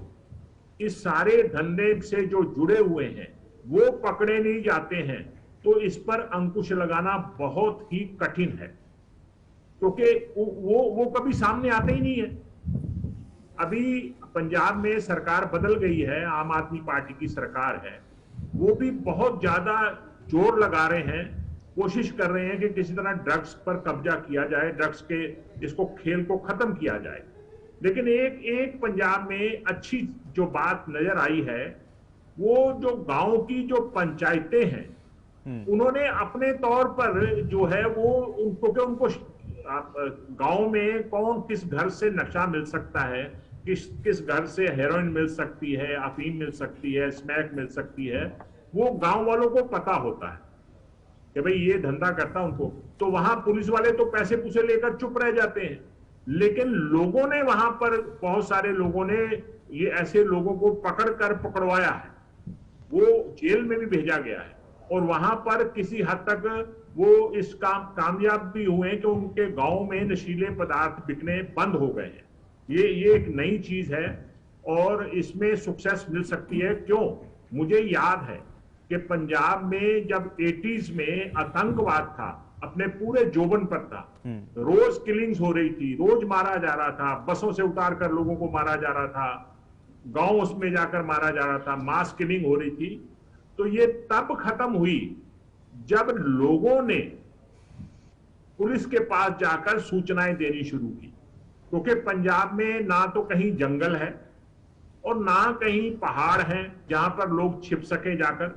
इस सारे धंधे से जो जुड़े हुए हैं वो पकड़े नहीं जाते हैं, तो इस पर अंकुश लगाना बहुत ही कठिन है, क्योंकि वो कभी सामने आते ही नहीं है। अभी पंजाब में सरकार बदल गई है, आम आदमी पार्टी की सरकार है, वो भी बहुत ज्यादा जोर लगा रहे हैं, कोशिश कर रहे हैं कि किसी तरह ड्रग्स पर कब्जा किया जाए, ड्रग्स के इसको खेल को खत्म किया जाए। लेकिन एक पंजाब में अच्छी जो बात नजर आई है, वो जो गांव की जो पंचायतें हैं उन्होंने अपने तौर पर जो है वो उनको गांव में कौन किस घर से नशा मिल सकता है, किस घर से हेरोइन मिल सकती है, अफीम मिल सकती है, स्मैक मिल सकती है, वो गांव वालों को पता होता है कि भाई ये धंधा करता उनको। तो वहां पुलिस वाले तो पैसे पूसे लेकर चुप रह जाते हैं, लेकिन लोगों ने वहां पर बहुत सारे लोगों ने ये ऐसे लोगों को पकड़वाया है, वो जेल में भी भेजा गया है। और वहां पर किसी हद तक वो इस कामयाब भी हुए कि उनके गांव में नशीले पदार्थ बिकने बंद हो गए हैं। ये एक नई चीज है और इसमें सक्सेस मिल सकती है। क्यों? मुझे याद है कि पंजाब में जब 80s में आतंकवाद था, अपने पूरे जोबन पर था, रोज किलिंग्स हो रही थी, रोज मारा जा रहा था, बसों से उतार कर लोगों को मारा जा रहा था, गांव उसमें जाकर मारा जा रहा था, मास किलिंग हो रही थी। तो ये तब खत्म हुई जब लोगों ने पुलिस के पास जाकर सूचनाएं देनी शुरू की, क्योंकि पंजाब में ना तो कहीं जंगल है और ना कहीं पहाड़ हैं जहां पर लोग छिप सके जाकर।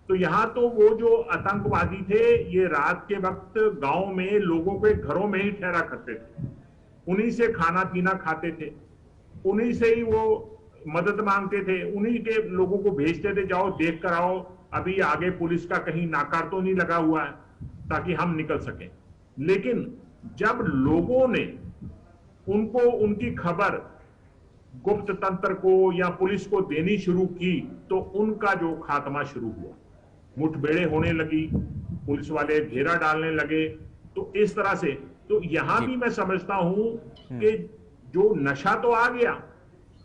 तो यहां तो वो जो आतंकवादी थे ये रात के वक्त गांव में लोगों के घरों में ही ठहरा करते थे, उन्हीं से खाना पीना खाते थे, उन्हीं से ही वो मदद मांगते थे, उन्हीं के लोगों को भेजते थे, जाओ देख कर आओ अभी आगे पुलिस का कहीं नाकार तो नहीं लगा हुआ है, ताकि हम निकल सकें। लेकिन जब लोगों ने उनको उनकी खबर गुप्त तंत्र को या पुलिस को देनी शुरू की तो उनका जो खात्मा शुरू हुआ, मुठभेड़ें होने लगी, पुलिस वाले घेरा डालने लगे। तो इस तरह से तो यहां भी मैं समझता हूं कि जो नशा तो आ गया,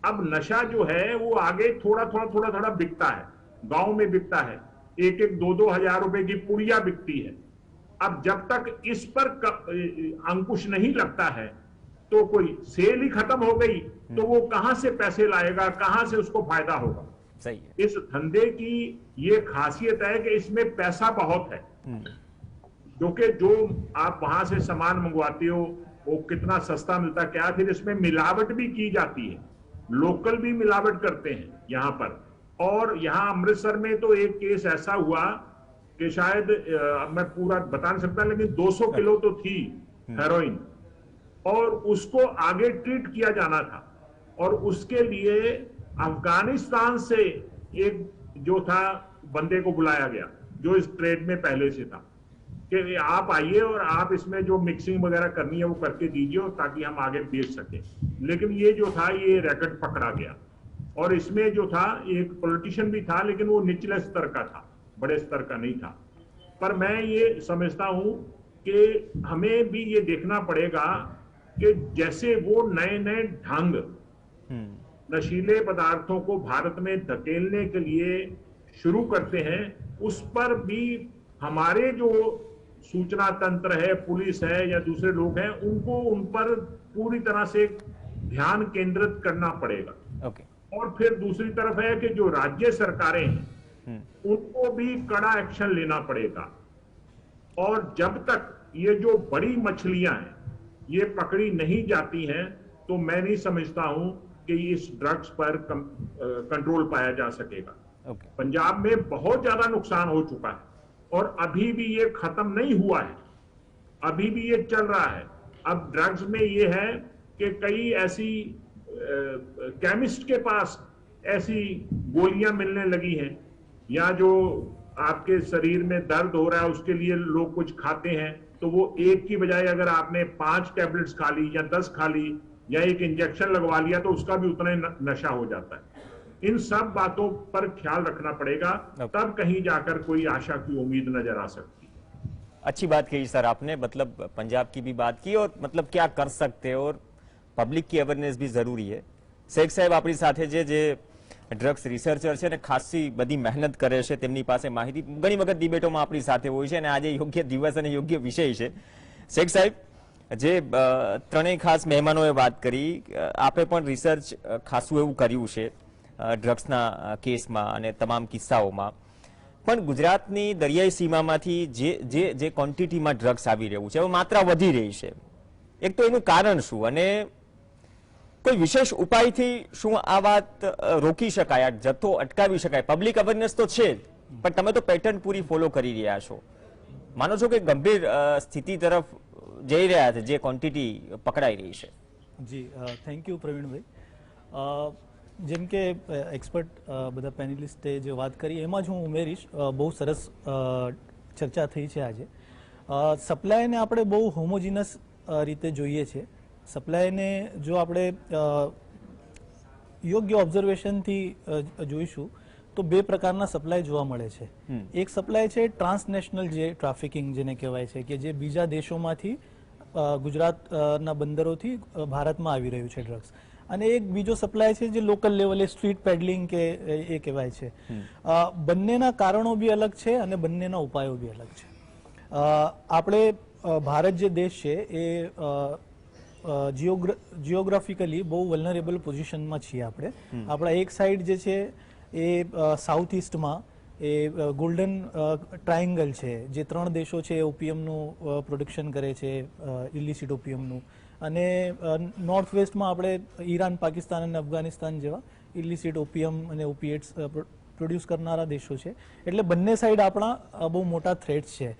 अब नशा जो है वो आगे थोड़ा थोड़ा बिकता है, गांव में बिकता है, 1-2 हजार रुपए की पुड़िया बिकती है। अब जब तक इस पर अंकुश नहीं लगता है तो कोई सेल ही खत्म हो गई तो वो कहां से पैसे लाएगा, कहां से उसको फायदा होगा। सही है। इस धंधे की ये खासियत है कि इसमें पैसा बहुत है, क्योंकि जो आप वहां से सामान मंगवाते हो वो कितना सस्ता मिलता, क्या फिर इसमें मिलावट भी की जाती है, लोकल भी मिलावट करते हैं यहां पर। और यहां अमृतसर में तो एक केस ऐसा हुआ कि शायद मैं पूरा बता नहीं सकता, लेकिन 200 किलो तो थी हेरोइन और उसको आगे ट्रीट किया जाना था और उसके लिए अफगानिस्तान से एक जो था बंदे को बुलाया गया जो इस ट्रेड में पहले से था कि आप आइए और आप इसमें जो मिक्सिंग वगैरह करनी है वो करके दीजिए ताकि हम आगे बेच सकें। लेकिन ये जो था ये रैकेट पकड़ा गया और इसमें जो था एक पॉलिटिशियन भी था, लेकिन वो निचले स्तर का था, बड़े स्तर का नहीं था। पर मैं ये समझता हूं कि हमें भी ये देखना पड़ेगा कि जैसे वो नए नए ढंग नशीले पदार्थों को भारत में धकेलने के लिए शुरू करते हैं, उस पर भी हमारे जो सूचना तंत्र है, पुलिस है या दूसरे लोग हैं, उनको उन पर पूरी तरह से ध्यान केंद्रित करना पड़ेगा। और फिर दूसरी तरफ है कि जो राज्य सरकारें हैं उनको भी कड़ा एक्शन लेना पड़ेगा। और जब तक ये जो बड़ी मछलियां हैं ये पकड़ी नहीं जाती हैं तो मैं नहीं समझता हूं कि इस ड्रग्स पर कंट्रोल पाया जा सकेगा। पंजाब में बहुत ज्यादा नुकसान हो चुका है और अभी भी ये खत्म नहीं हुआ है, अभी भी ये चल रहा है। अब ड्रग्स में ये है कि कई ऐसी केमिस्ट के पास ऐसी गोलियां मिलने लगी हैं, या जो आपके शरीर में दर्द हो रहा है उसके लिए लोग कुछ खाते हैं तो वो एक की बजाय अगर आपने 5 टैबलेट्स खा ली या 10 खा ली या एक इंजेक्शन लगवा लिया तो उसका भी उतना ही नशा हो जाता है। इन सब बातों पर ख्याल रखना पड़ेगा, तब कहीं जाकर कोई आशा की उम्मीद नजर आ सकती है। अच्छी बात कही सर आपने, मतलब पंजाब की भी बात की और मतलब क्या कर सकते हैं और पब्लिक की अवेरनेस भी जरूरी है। શેખ સાહેબ આપણી સાથે જે ડ્રગ્સ રિસર્ચર છે ને ખાસી બધી મહેનત કરે છે, તેમની પાસે માહિતી ઘણી વખત ડિબેટોમાં આપણી સાથે હોય છે અને આજે યોગ્ય દિવસ અને યોગ્ય વિષય છે। શેખ સાહેબ, જે ત્રણેય ખાસ મહેમાનોએ વાત કરી, આપે પણ રિસર્ચ ખાસું એવું કર્યું છે ડ્રગ્સના કેસમાં અને તમામ કિસ્સાઓમાં, પણ ગુજરાતની દરિયાઈ સીમામાંથી જે ક્વોન્ટિટીમાં ડ્રગ્સ આવી રહ્યું છે, માત્રા વધી રહી છે। એક તો એનું કારણ શું અને કોઈ વિશેષ ઉપાયથી શું આ વાત રોકી શકાય, આ જથ્થો અટકાવી શકાય? પબ્લિક અવેરનેસ તો છે જ, પણ તમે તો પેટર્ન પૂરી ફોલો કરી રહ્યા છો, માનો છો કે ગંભીર સ્થિતિ તરફ જઈ રહ્યા છે જે ક્વોન્ટિટી પકડાઈ રહી છે? જી, થેન્ક યુ પ્રવીણભાઈ। જેમ કે એક્સપર્ટ બધા પેનલિસ્ટે જે વાત કરી એમાં જ હું ઉમેરીશ, બહુ સરસ ચર્ચા થઈ છે આજે। સપ્લાયને આપણે બહુ હોમોજીનસ રીતે જોઈએ છે। સપ્લાયને જો આપણે યોગ્ય ઓબ્ઝર્વેશનથી જોઈશું તો બે પ્રકારના સપ્લાય જોવા મળે છે. એક સપ્લાય છે ટ્રાન્સનેશનલ જે ટ્રાફિકિંગ જેને કહેવાય છે, કે જે બીજા દેશોમાંથી ગુજરાતના બંદરોથી ભારતમાં આવી રહ્યું છે ડ્રગ્સ, અને એક બીજો સપ્લાય છે જે લોકલ લેવલે સ્ટ્રીટ પેડલિંગ કે એ કહેવાય છે. બંનેના કારણો બી અલગ છે અને બંનેના ઉપાયો બી અલગ છે. આપણે ભારત જે દેશ છે એ જિયોગ્રાફિકલી બહુ વલ્નરેબલ પોઝિશનમાં છીએ. આપણા એક સાઈડ જે છે એ સાઉથ ઇસ્ટમાં એ ગોલ્ડન ટ્રાયંગલ છે, જે 3 દેશો છે એ ઓપિયમનું પ્રોડક્શન કરે છે, ઇલિસિટ ઓપિયમનું, અને નોર્થ વેસ્ટમાં આપણે ઈરાન, પાકિસ્તાન અને અફઘાનિસ્તાન જેવા ઇલિસિટ ઓપિયમ અને ઓપિએટ્સ પ્રોડ્યુસ કરનારા દેશો છે. એટલે બંને સાઈડ આપણા બહુ મોટા થ્રેટ્સ છે.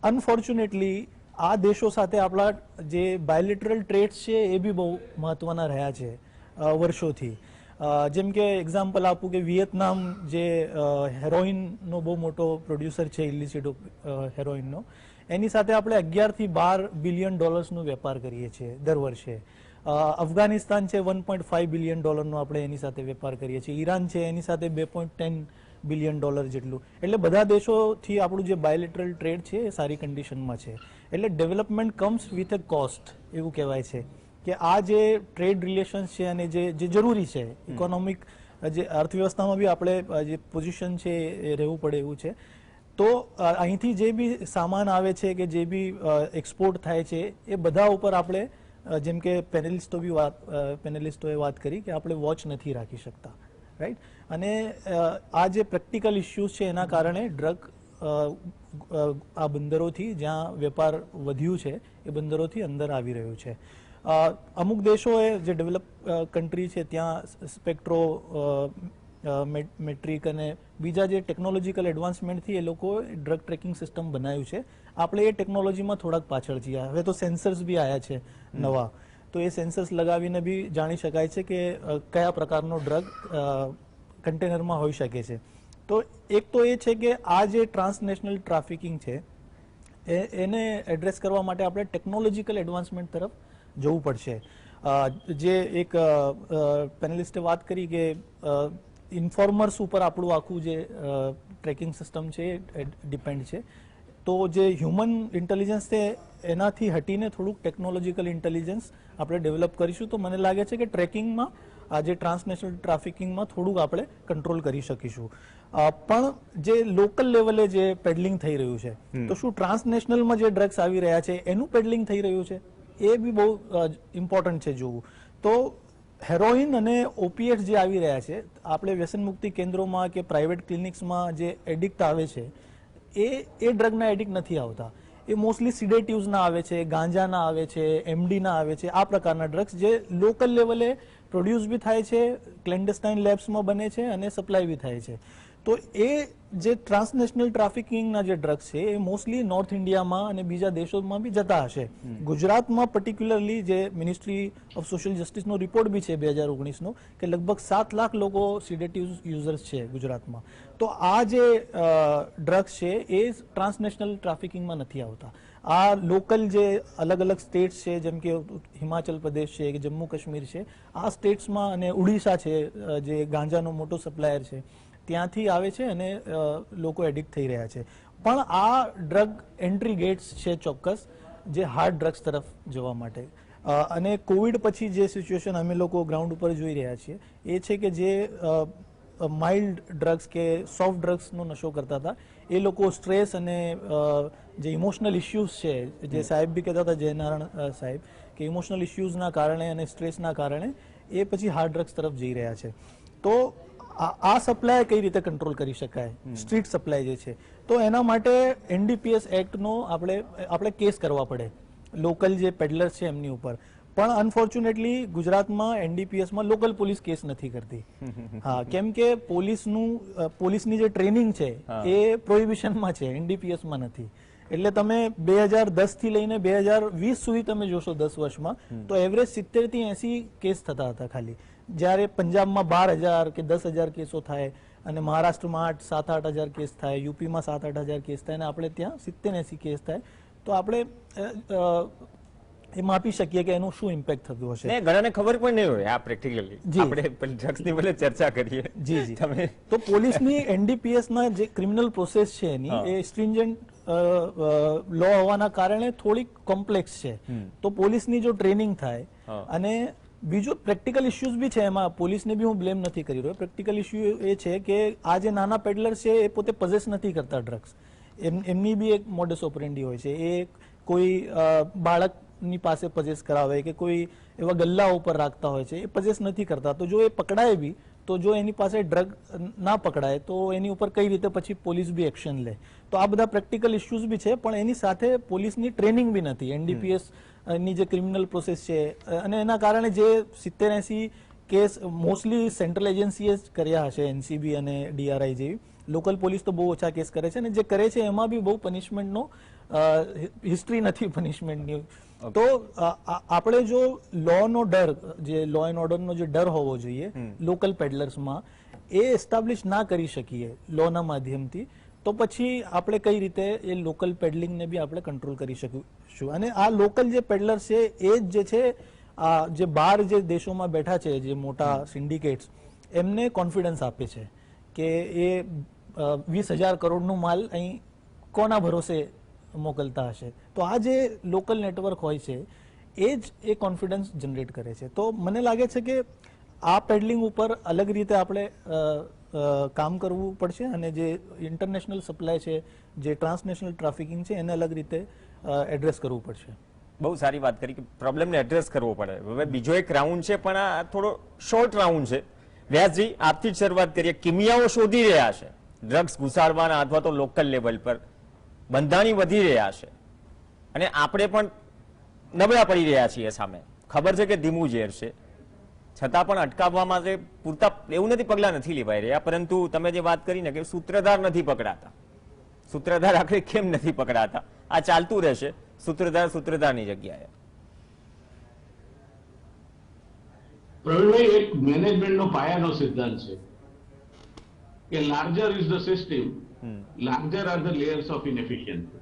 અનફોર્ચ્યુનેટલી આ દેશો સાથે આપણા જે બાયલેટરલ ટ્રેડ્સ છે એ બી બહુ મહત્વના રહ્યા છે વર્ષોથી. જેમ કે એક્ઝામ્પલ આપું કે વિયેતનામ જે હેરોઇનનો બહુ મોટો પ્રોડ્યુસર છે, ઇલિસિટ હેરોઇનનો, એની સાથે આપણે 11 થી 12 બિલિયન ડોલર્સનો વેપાર કરીએ છીએ દર વર્ષે. અફઘાનિસ્તાન છે 1.5 બિલિયન ડોલરનો આપણે એની સાથે વેપાર કરીએ છીએ. ઈરાન છે એની સાથે 2.10 બિલિયન ડોલર જેટલું. એટલે બધા દેશોથી આપણું જે બાયલેટરલ ટ્રેડ છે એ સારી કન્ડિશનમાં છે. એટલે development comes with a cost એવું કહેવાય છે કે આ જે ટ્રેડ રિલેશન્સ છે અને જે જરૂરી છે ઇકોનોમિક જે અર્થવ્યવસ્થામાં બી આપણે જે પોઝિશન છે એ રહેવું પડે એવું છે. તો અહીંથી જે બી સામાન આવે છે કે જે બી એક્સપોર્ટ થાય છે એ બધા ઉપર આપણે જેમ કે પેનલિસ્ટોએ વાત કરી કે આપણે વોચ નથી રાખી શકતા, રાઈટ. અને આ જે પ્રેક્ટિકલ ઇસ્યુઝ છે એના કારણે ડ્રગ આ બંદરોથી જ્યાં વેપાર વધ્યું છે એ બંદરોથી અંદર આવી રહ્યું છે. અમુક દેશોએ જે ડેવલપ કન્ટ્રી છે ત્યાં સ્પેક્ટ્રો મેટ્રિક અને બીજા જે ટેકનોલોજીકલ એડવાન્સમેન્ટથી એ લોકો ડ્રગ ટ્રેકિંગ સિસ્ટમ બનાવ્યું છે. આપણે એ ટેકનોલોજીમાં થોડાક પાછળ છીએ. હવે તો સેન્સર્સ બી આવ્યા છે નવા, તો એ સેન્સર્સ લગાવીને બી જાણી શકાય છે કે કયા પ્રકારનો ડ્રગ કન્ટેનરમાં હોઈ શકે છે. તો એક તો એ છે કે આ જે ટ્રાન્સનેશનલ ટ્રાફિકિંગ છે એને એડ્રેસ કરવા માટે આપણે ટેકનોલોજીકલ એડવાન્સમેન્ટ તરફ જવું પડશે. જે એક પેનલિસ્ટે વાત કરી કે ઇન્ફોર્મર્સ ઉપર આપણું આખું જે ટ્રેકિંગ સિસ્ટમ છે એ ડિપેન્ડ છે. તો જે હ્યુમન ઇન્ટેલિજન્સ છે એનાથી હટીને થોડુંક ટેકનોલોજીકલ ઇન્ટેલિજન્સ આપણે ડેવલપ કરીશું તો મને લાગે છે કે ટ્રેકિંગમાં આ જે ટ્રાન્સનેશનલ ટ્રાફિકિંગમાં થોડુંક આપણે કંટ્રોલ કરી શકીશું. પણ જે લોકલ લેવલે જે પેડલિંગ થઈ રહ્યું છે, તો શું ટ્રાન્સનેશનલમાં જે ડ્રગ્સ આવી રહ્યા છે એનું પેડલિંગ થઈ રહ્યું છે એ બી બહુ ઇમ્પોર્ટન્ટ છે જોવું. તો હેરોઇન અને ઓપીએટ્સ જે આવી રહ્યા છે, આપણે વ્યસન મુક્તિ કેન્દ્રોમાં કે પ્રાઇવેટ ક્લિનિક્સમાં જે એડિક્ટ આવે છે એ ડ્રગના એડિક્ટ નથી આવતા. એ મોસ્ટલી સિડેટિવ્સના આવે છે, ગાંજાના આવે છે, એમડીના આવે છે, આ પ્રકારના ડ્રગ્સ જે લોકલ લેવલે પ્રોડ્યુસ બી થાય છે, ક્લેન્ડેસ્ટાઇન લેબ્સમાં બને છે અને સપ્લાય બી થાય છે. તો એ જે ટ્રાન્સનેશનલ ટ્રાફિકિંગના જે ડ્રગ્સ છે એ મોસ્ટલી નોર્થ ઇન્ડિયામાં અને બીજા દેશોમાં બી જતા હશે. ગુજરાતમાં પર્ટિક્યુલરલી જે મિનિસ્ટ્રી ઓફ સોશિયલ જસ્ટિસનો રિપોર્ટ બી છે 2019નો કે લગભગ 7 લાખ લોકો સિડેટિવ યુઝર્સ છે ગુજરાતમાં. તો આ જે ડ્રગ્સ છે એ ટ્રાન્સનેશનલ ટ્રાફિકિંગમાં નથી આવતા. આ લોકલ જે અલગ અલગ સ્ટેટ્સ છે જેમ કે હિમાચલ પ્રદેશ છે કે જમ્મુ કાશ્મીર છે, આ સ્ટેટ્સમાં અને ઉડીસા છે જે ગાંજાનો મોટો સપ્લાયર છે ત્યાંથી આવે છે અને લોકો એડિક્ટ થઈ રહ્યા છે. પણ આ ડ્રગ એન્ટ્રી ગેટ્સ છે ચોક્કસ જે હાર્ડ ડ્રગ્સ તરફ જવા માટે. અને કોવિડ પછી જે સિચ્યુએશન અમે લોકો ગ્રાઉન્ડ ઉપર જોઈ રહ્યા છીએ એ છે કે જે માઇલ્ડ ડ્રગ્સ કે સોફ્ટ ડ્રગ્સનો નશો કરતા હતા એ લોકો સ્ટ્રેસ અને જે ઇમોશનલ ઇશ્યુઝ છે, જે સાહેબ બી કહેતા હતા જયનારાયણ સાહેબ કે ઇમોશનલ ઇશ્યુઝના કારણે અને સ્ટ્રેસના કારણે એ પછી હાર્ડ ડ્રગ્સ તરફ જઈ રહ્યા છે. તો આ સપ્લાય કઈ રીતે કંટ્રોલ કરી શકાય, સ્ટ્રીટ સપ્લાય જે છે, તો એના માટે એનડીપીએસ એક્ટનો આપણે કેસ કરવા પડે લોકલ જે પેડલર્સ છે એમની ઉપર. પણ અનફોર્ચ્યુનેટલી ગુજરાતમાં એનડીપીએસમાં લોકલ પોલીસ કેસ નથી કરતી. હા, કેમ કે પોલીસની જે ટ્રેનિંગ છે એ પ્રોહિબિશનમાં છે, એનડીપીએસમાં નથી. એટલે તમે 2010 થી લઈને 2020 સુધી તમે જોશો 10 વર્ષમાં તો એવરેજ 70 થી 80 કેસ થતા હતા ખાલી. જ્યારે પંજાબમાં 12,000 કે 10,000 કેસો થાય અને મહારાષ્ટ્રમાં 7-8 હજાર કેસ થાય, યુપીમાં 7-8 હજાર કેસ થાય અને આપણે ત્યાં 70-80 કેસ થાય. તો આપણે એ માપી શકીએ કે એનું શું ઇમ્પેક્ટ થતું હશે. ને ઘણાને ખબર પણ નહીં હોય આ પ્રેક્ટિકલી. જી. આપણે ડ્રગ્સની ભલે ચર્ચા કરીએ. જી જી તમે તો પોલીસની એનડીપીએસ ના જે ક્રિમિનલ પ્રોસેસ છે એની એ સ્ટ્રિન્જન્ટ લો હોવાના કારણે થોડીક કોમ્પ્લેક્સ છે. તો પોલીસની જો ટ્રેનિંગ થાય અને બીજો પ્રેક્ટિકલ ઇશ્યુઝ બી છે એમાં, પોલીસને બી હું બ્લેમ નથી કરી રહ્યો. પ્રેક્ટિકલ ઇશ્યુ એ છે કે આ જે નાના પેડલર છે એ પોતે પોઝેસ નથી કરતા ડ્રગ્સ, એમની બી એક મોડસ ઓપરેન્ડી હોય છે. એ કોઈ બાળકની પાસે પજેસ કરાવે કે કોઈ એવા ગલ્લા ઉપર રાખતા હોય છે, એ પજેસ નથી કરતા. તો જો એ પકડાય બી તો જો એની પાસે ડ્રગ ના પકડાય તો એની ઉપર કઈ રીતે પછી પોલીસ બી એક્શન લે. તો આ બધા પ્રેક્ટિકલ ઇશ્યુઝ બી છે, પણ એની સાથે પોલીસની ટ્રેનિંગ બી નથી. એનડીપીએસ ની જે ક્રિમિનલ પ્રોસેસ છે અને એના કારણે જે 70-80 કેસ મોસ્ટલી સેન્ટ્રલ એજન્સીએ જ કર્યા હશે, એનસીબી અને ડીઆરઆઈ જેવી. લોકલ પોલીસ તો બહુ ઓછા કેસ કરે છે અને જે કરે છે એમાં બી બહુ પનિશમેન્ટનો હિસ્ટ્રી નથી પનિશમેન્ટની. તો આપણે જો લોનો ડર, જે લો એન્ડ ઓર્ડરનો જે ડર હોવો જોઈએ લોકલ પેડલર્સમાં, એ એસ્ટાબ્લિશ ના કરી શકીએ લોના માધ્યમથી, તો પછી આપણે કઈ રીતે એ લોકલ પેડલિંગને બી આપણે કંટ્રોલ કરી શકીશું. અને આ લોકલ જે પેડલર છે એ જ જે છે જે બહાર જે દેશોમાં બેઠા છે જે મોટા સિન્ડિકેટ્સ, એમને કોન્ફિડન્સ આપે છે કે એ 20,000 કરોડનું માલ અહીં કોના ભરોસે મોકલતા હશે. તો આ જે લોકલ નેટવર્ક હોય છે એ જ એ કોન્ફિડન્સ જનરેટ કરે છે. તો મને લાગે છે કે આ પેડલિંગ ઉપર અલગ રીતે આપણે કામ કરવું પડશે અને જે ઇન્ટરનેશનલ સપ્લાય છે, જે ટ્રાન્સનેશનલ ટ્રાફિકિંગ છે, એને અલગ રીતે એડ્રેસ કરવું પડશે. બહુ સારી વાત કરી કે પ્રોબ્લેમને એડ્રેસ કરવો પડે. હવે બીજો એક રાઉન્ડ છે, પણ આ થોડો શોર્ટ રાઉન્ડ છે. વ્યાસજી, આપથી જ શરૂઆત કરીએ. કિમિયાઓ શોધી રહ્યા છે ડ્રગ્સ ઘુસાડવાના અથવા તો લોકલ લેવલ પર, બંધાણી વધી રહ્યા છે અને આપણે પણ નબળા પડી રહ્યા છીએ સામે. ખબર છે કે ધીમું ઝેર છે, છતાં પણ અટકાવવા માટે પૂરતા એવું નથી પગલાં નથી લેવાઈ રહ્યા. પરંતુ તમે જે વાત કરી ને કે સૂત્રધાર નથી પકડાતા, સૂત્રધાર આખરે કેમ નથી પકડાતા? આ ચાલતું રહેશે, સૂત્રધારની જગ્યાએ. પ્રવીણભાઈ, એક મેનેજમેન્ટનો પાયાનો સિદ્ધાંત છે કે larger is the system, larger are the layers of inefficiency.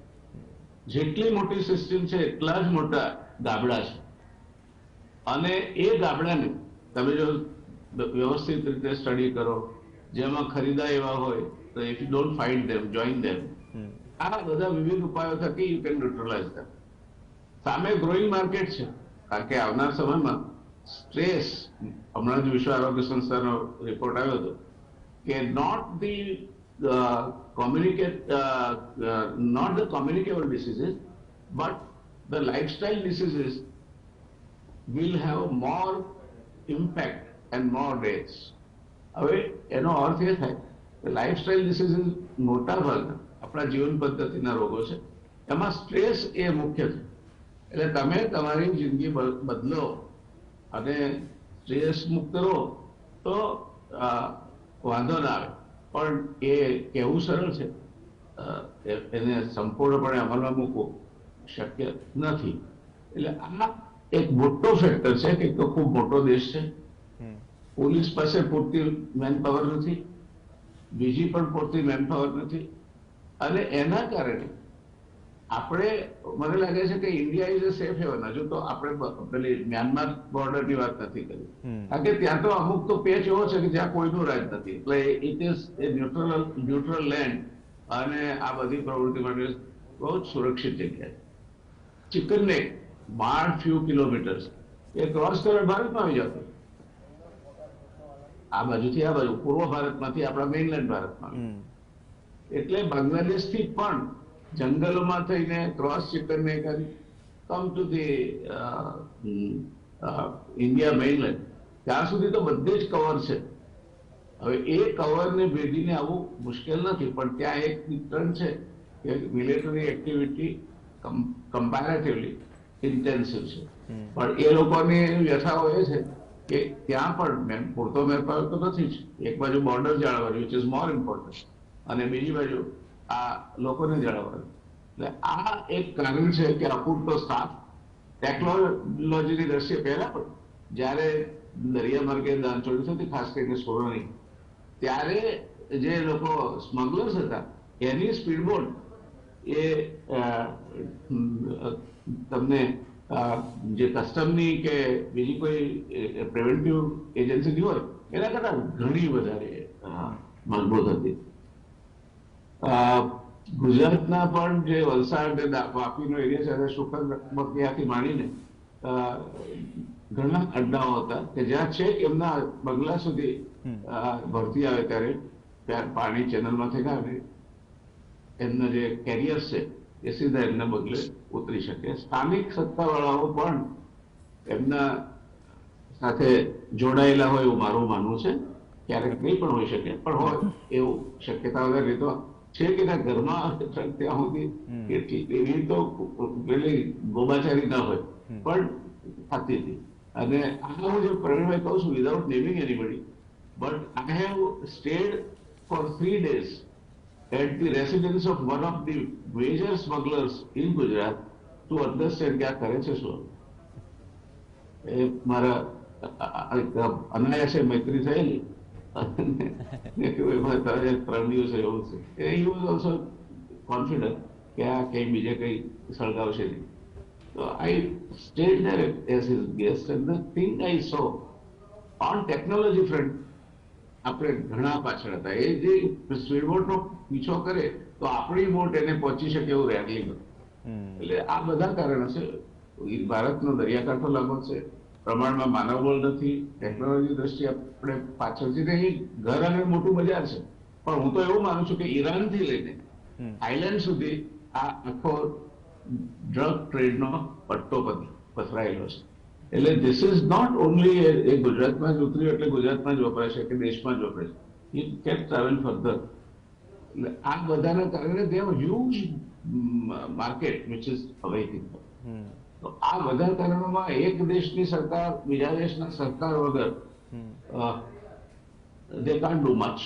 જેટલી મોટી સિસ્ટમ છે એટલા જ મોટા ગાબડા છે. અને એ ગાબડાને તમે જો વ્યવસ્થિત રીતે સ્ટડી કરો, જેમાં ખરીદા એવા હોય તો if you don't find them, join them, આ બધા વિવિધ ઉપાયો થકી યુ કેન ન્યુટ્રલાઇઝ ધેમ. સામે ગ્રોઈંગ માર્કેટ છે, કારણ કે આવનાર સમયમાં સ્ટ્રેસ, હમણાં જ વિશ્વ આરોગ્ય સંસ્થાનો રિપોર્ટ આવ્યો હતો કે not the communicable diseases but the lifestyle diseases will have more impact and more deaths. હવે એનો અર્થ એ થાય કે લાઇફસ્ટાઇલ ડિસીઝીસ મોટા ભાગના આપણા જીવન પદ્ધતિના રોગો છે, એમાં સ્ટ્રેસ એ મુખ્ય છે. એટલે તમે તમારી જિંદગી બદલો અને સ્ટ્રેસ મુક્ત રહો તો વાંધો ના આવે. પણ એ કહેવું સરળ છે, એને સંપૂર્ણપણે અમલમાં મૂકવું શક્ય નથી. એટલે આ એક મોટો ફેક્ટર છે કે ખૂબ મોટો દેશ છે, પોલીસ પાસે પૂરતી મેનપાવર નથી, બીજી પણ પૂરતી મેનપાવર નથી, અને એના કારણે આપણે, મને લાગે છે કે India is a safe heaven. હજુ તો આપણે પેલી મ્યાનમાર બોર્ડરની વાત નથી કરી, કારણ કે ત્યાં તો અમુક તો પેચ એવો છે કે જ્યાં કોઈનું રાજ નથી. એટલે it is A neutral land અને આ બધી પ્રવૃત્તિ માટે બહુ જ સુરક્ષિત જગ્યા છે. ચિકન નેક બાર ફ્યુ કિલોમીટર્સ એ ક્રોસ કરે ભારતમાં આવી જતો, આ બાજુથી આ બાજુ, પૂર્વ ભારતમાંથી આપણા મેઇનલેન્ડ ભારતમાં. એટલે બાંગ્લાદેશથી પણ જંગલોમાં થઈને ક્રોસ ચિકન ને કરી come to the India mainland, ત્યાં સુધી તો બધે જ કવર છે. હવે એ કવરને ભેદીને આવવું મુશ્કેલ નથી, પણ ત્યાં એક ટ્રેન્ડ છે કે મિલિટરી એક્ટિવિટી કમ્પેરેટિવલી ઇન્ટેન્સિવ છે. પણ એ લોકોની વ્યથાઓ એ છે કે ત્યાં પણ પૂરતો મેનપાવર તો નથી જ. એક બાજુ બોર્ડર જાળવવાની, વિચ ઇઝ મોર ઇમ્પોર્ટન્ટ, અને બીજી બાજુ આ લોકોને જાળવવાનું. એટલે આ એક કારણ છે કે અપૂરતો સ્ટાફ. ટેકનોલોજીની દ્રષ્ટિએ પહેલા પણ જયારે દરિયા માર્ગે દાણચોરી થતી, ખાસ કરીને સોનાની, ત્યારે જે લોકો સ્મગલર્સ હતા એની સ્પીડબોટ એ તમને જે કસ્ટમની કે બીજી કોઈ પ્રિવેન્ટિવ એજન્સીની હોય એના કરતા ઘણી વધારે મજબૂત હતી. ગુજરાતના પણ જે વલસાડ વાપીનો એરિયા છે, સુખમતિયાથી માંડીને ઘણા અડ્ડાઓ હતા કે જ્યાં છેક એમના બંગલા સુધી ભરતી આવે ત્યારે પાણી ચેનલમાં થઈને આવે એમના જે કેરિયર્સ છે એ સીધા એમના બદલે ઉતરી શકે. સ્થાનિક સત્તાવાળાઓ પણ એમના સાથે જોડાયેલા હોય એવું મારું માનવું છે. ક્યારેક નહીં પણ હોઈ શકે, પણ હોય એવું શક્યતા વગર એ તો છે કે ના ઘરમાં ત્યાં સુધી એવી તો પેલી ગોબાચારી ના હોય પણ થતી હતી. અને આ હું જે પ્રવીણભાઈ કહું છું, without naming anybody, but I have stayed for 3 days at the residence of one of the major smugglers in Gujarat to understand કે આ કરે છે શું. એ મારા અનાયાસે મૈત્રી થયેલી. 3 દિવસે એવું છે. He was also confident કે આ કઈ બીજે કઈ સળગાવશે નહીં. So I stayed there as his guest, and the thing I saw on technology front, આપણે ઘણા પાછળ હતા. એ જે સ્પીડ બોટનો પીછો કરે તો આપણી બોટ એને પહોંચી શકે એવું રેરલી હતું. એટલે આ બધા કારણો છે. ભારતનો દરિયાકાંઠો લાંબો છે, પ્રમાણમાં માનવબળ નથી, ટેકનોલોજી દ્રષ્ટિએ આપણે પાછળ છે. અહીં ઘર અને મોટું બજાર છે, પણ હું તો એવું માનું છું કે ઈરાનથી લઈને થાઈલેન્ડ સુધી આ આખો ડ્રગ ટ્રેડનો પટ્ટો પથરાયેલો છે. એટલે ધીસ ઇઝ નોટ ઓનલી એ ગુજરાતમાં જ ઉતર્યું એટલે ગુજરાતમાં જ વપરાશે કે દેશમાં જ વપરાશે. It can travel further. એટલે આ બધાના કારણે they have huge market which is awaiting. તો આ બધા કારણોમાં એક દેશની સરકાર બીજા દેશના સરકાર વગર દે કાન્ટ ડુ મચ.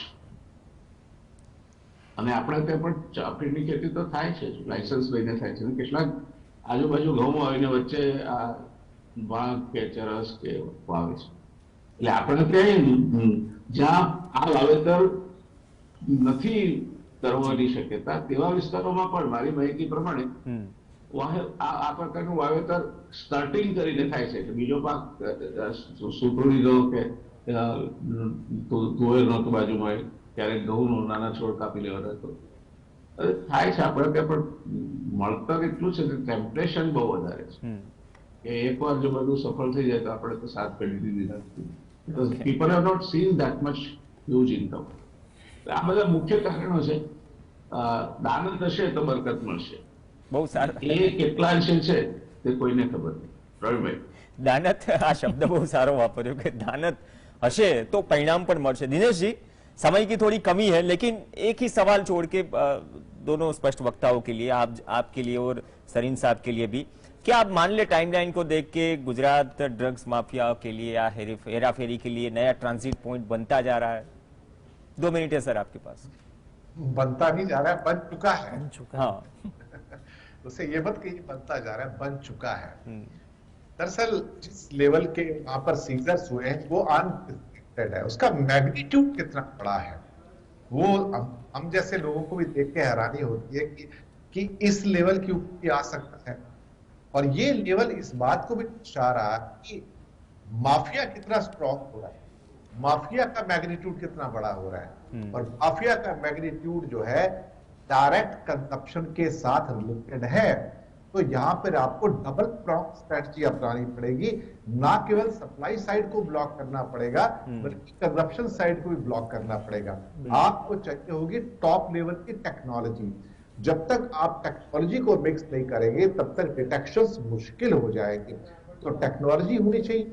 અને આપણે ત્યાં પણ ચાફીની ખેતી તો થાય છે, લાયસન્સ લઈને થાય છે. કેટલાક આજુબાજુ ઘઉં આવીને વચ્ચે આ ભાંગ કે ચરસ કે વાવે છે. એટલે આપણે ત્યાં જ્યાં આ વાવેતર નથી કરવાની શક્યતા તેવા વિસ્તારોમાં પણ મારી માહિતી પ્રમાણે આ પ્રકારનું વાવેતર સ્ટાર્ટિંગ કરીને થાય છે. બીજો પાક સુકડીનો કે તુવેરનો તો બાજુમાં હોય, ક્યારેક ઘઉંનો નાના છોડ કાપી લેવાનો હતો થાય છે. આપણે ત્યાં પણ મળતર એટલું છે કે ટેમ્પટેશન બહુ વધારે છે કે એકવાર જો બધું સફળ થઈ જાય તો આપણે તો 7 પેઢી દીધી. People have not seen that much huge income. આ બધા મુખ્ય કારણો છે. દાનત હશે તો બરકત મળશે. બહુ સારું. એ કેટલા અંશે છે તે કોઈને ખબર નહીં. પ્રવીણભાઈ, દાનત, આ શબ્દ બહુ સારો વાપર્યો કે દાનત હશે તો પરિणाम પણ મળશે. दिनेश जी, समय की थोड़ी कमी है, लेकिन एक ही सवाल छोड़ के दोनों स्पष्ट वक्ताओं के लिए, आपके लिए और सरीन साहब के लिए भी, क्या आप मान ले टाइमलाइन को देख के गुजरात ड्रग्स माफिया के लिए या हेरा फेरी के लिए नया ट्रांजिट पॉइंट बनता जा रहा है? 2 मिनट है सर आपके पास. बनता नहीं जा रहा है, बन चुका है. हाँ, उसे ये मत कहिए बनता जा रहा है, बन चुका है. दरअसल जिस लेवल के वहां पर सीजर्स हुए हैं वो अनप्रेसिडेंटेड है. उसका मैग्नीट्यूड कितना बड़ा है वो हम जैसे लोगों को भी देख के हैरानी होती है कि इस लेवल के ऊपर आ सकता है. और ये लेवल इस बात को भी दर्शा रहा है कि माफिया कितना स्ट्रॉन्ग हो रहा है, माफिया का मैग्नीट्यूड कितना बड़ा हो रहा है. और माफिया का मैग्नीट्यूड जो है डायरेक्ट कंजप्शन के साथ रिलेटेड है. तो यहाँ पर आपको डबल प्रॉन्ग स्ट्रेटजी अपनानी पड़ेगी. ना केवल सप्लाई साइड को ब्लॉक करना पड़ेगा बल्कि कंजप्शन साइड को भी ब्लॉक करना पड़ेगा. आपको चाहिए होगी टॉप लेवल की टेक्नोलॉजी. जब तक आप टेक्नोलॉजी को मिक्स नहीं करेंगे तब तक डिटेक्शंस मुश्किल हो जाएंगे. तो टेक्नोलॉजी होनी चाहिए,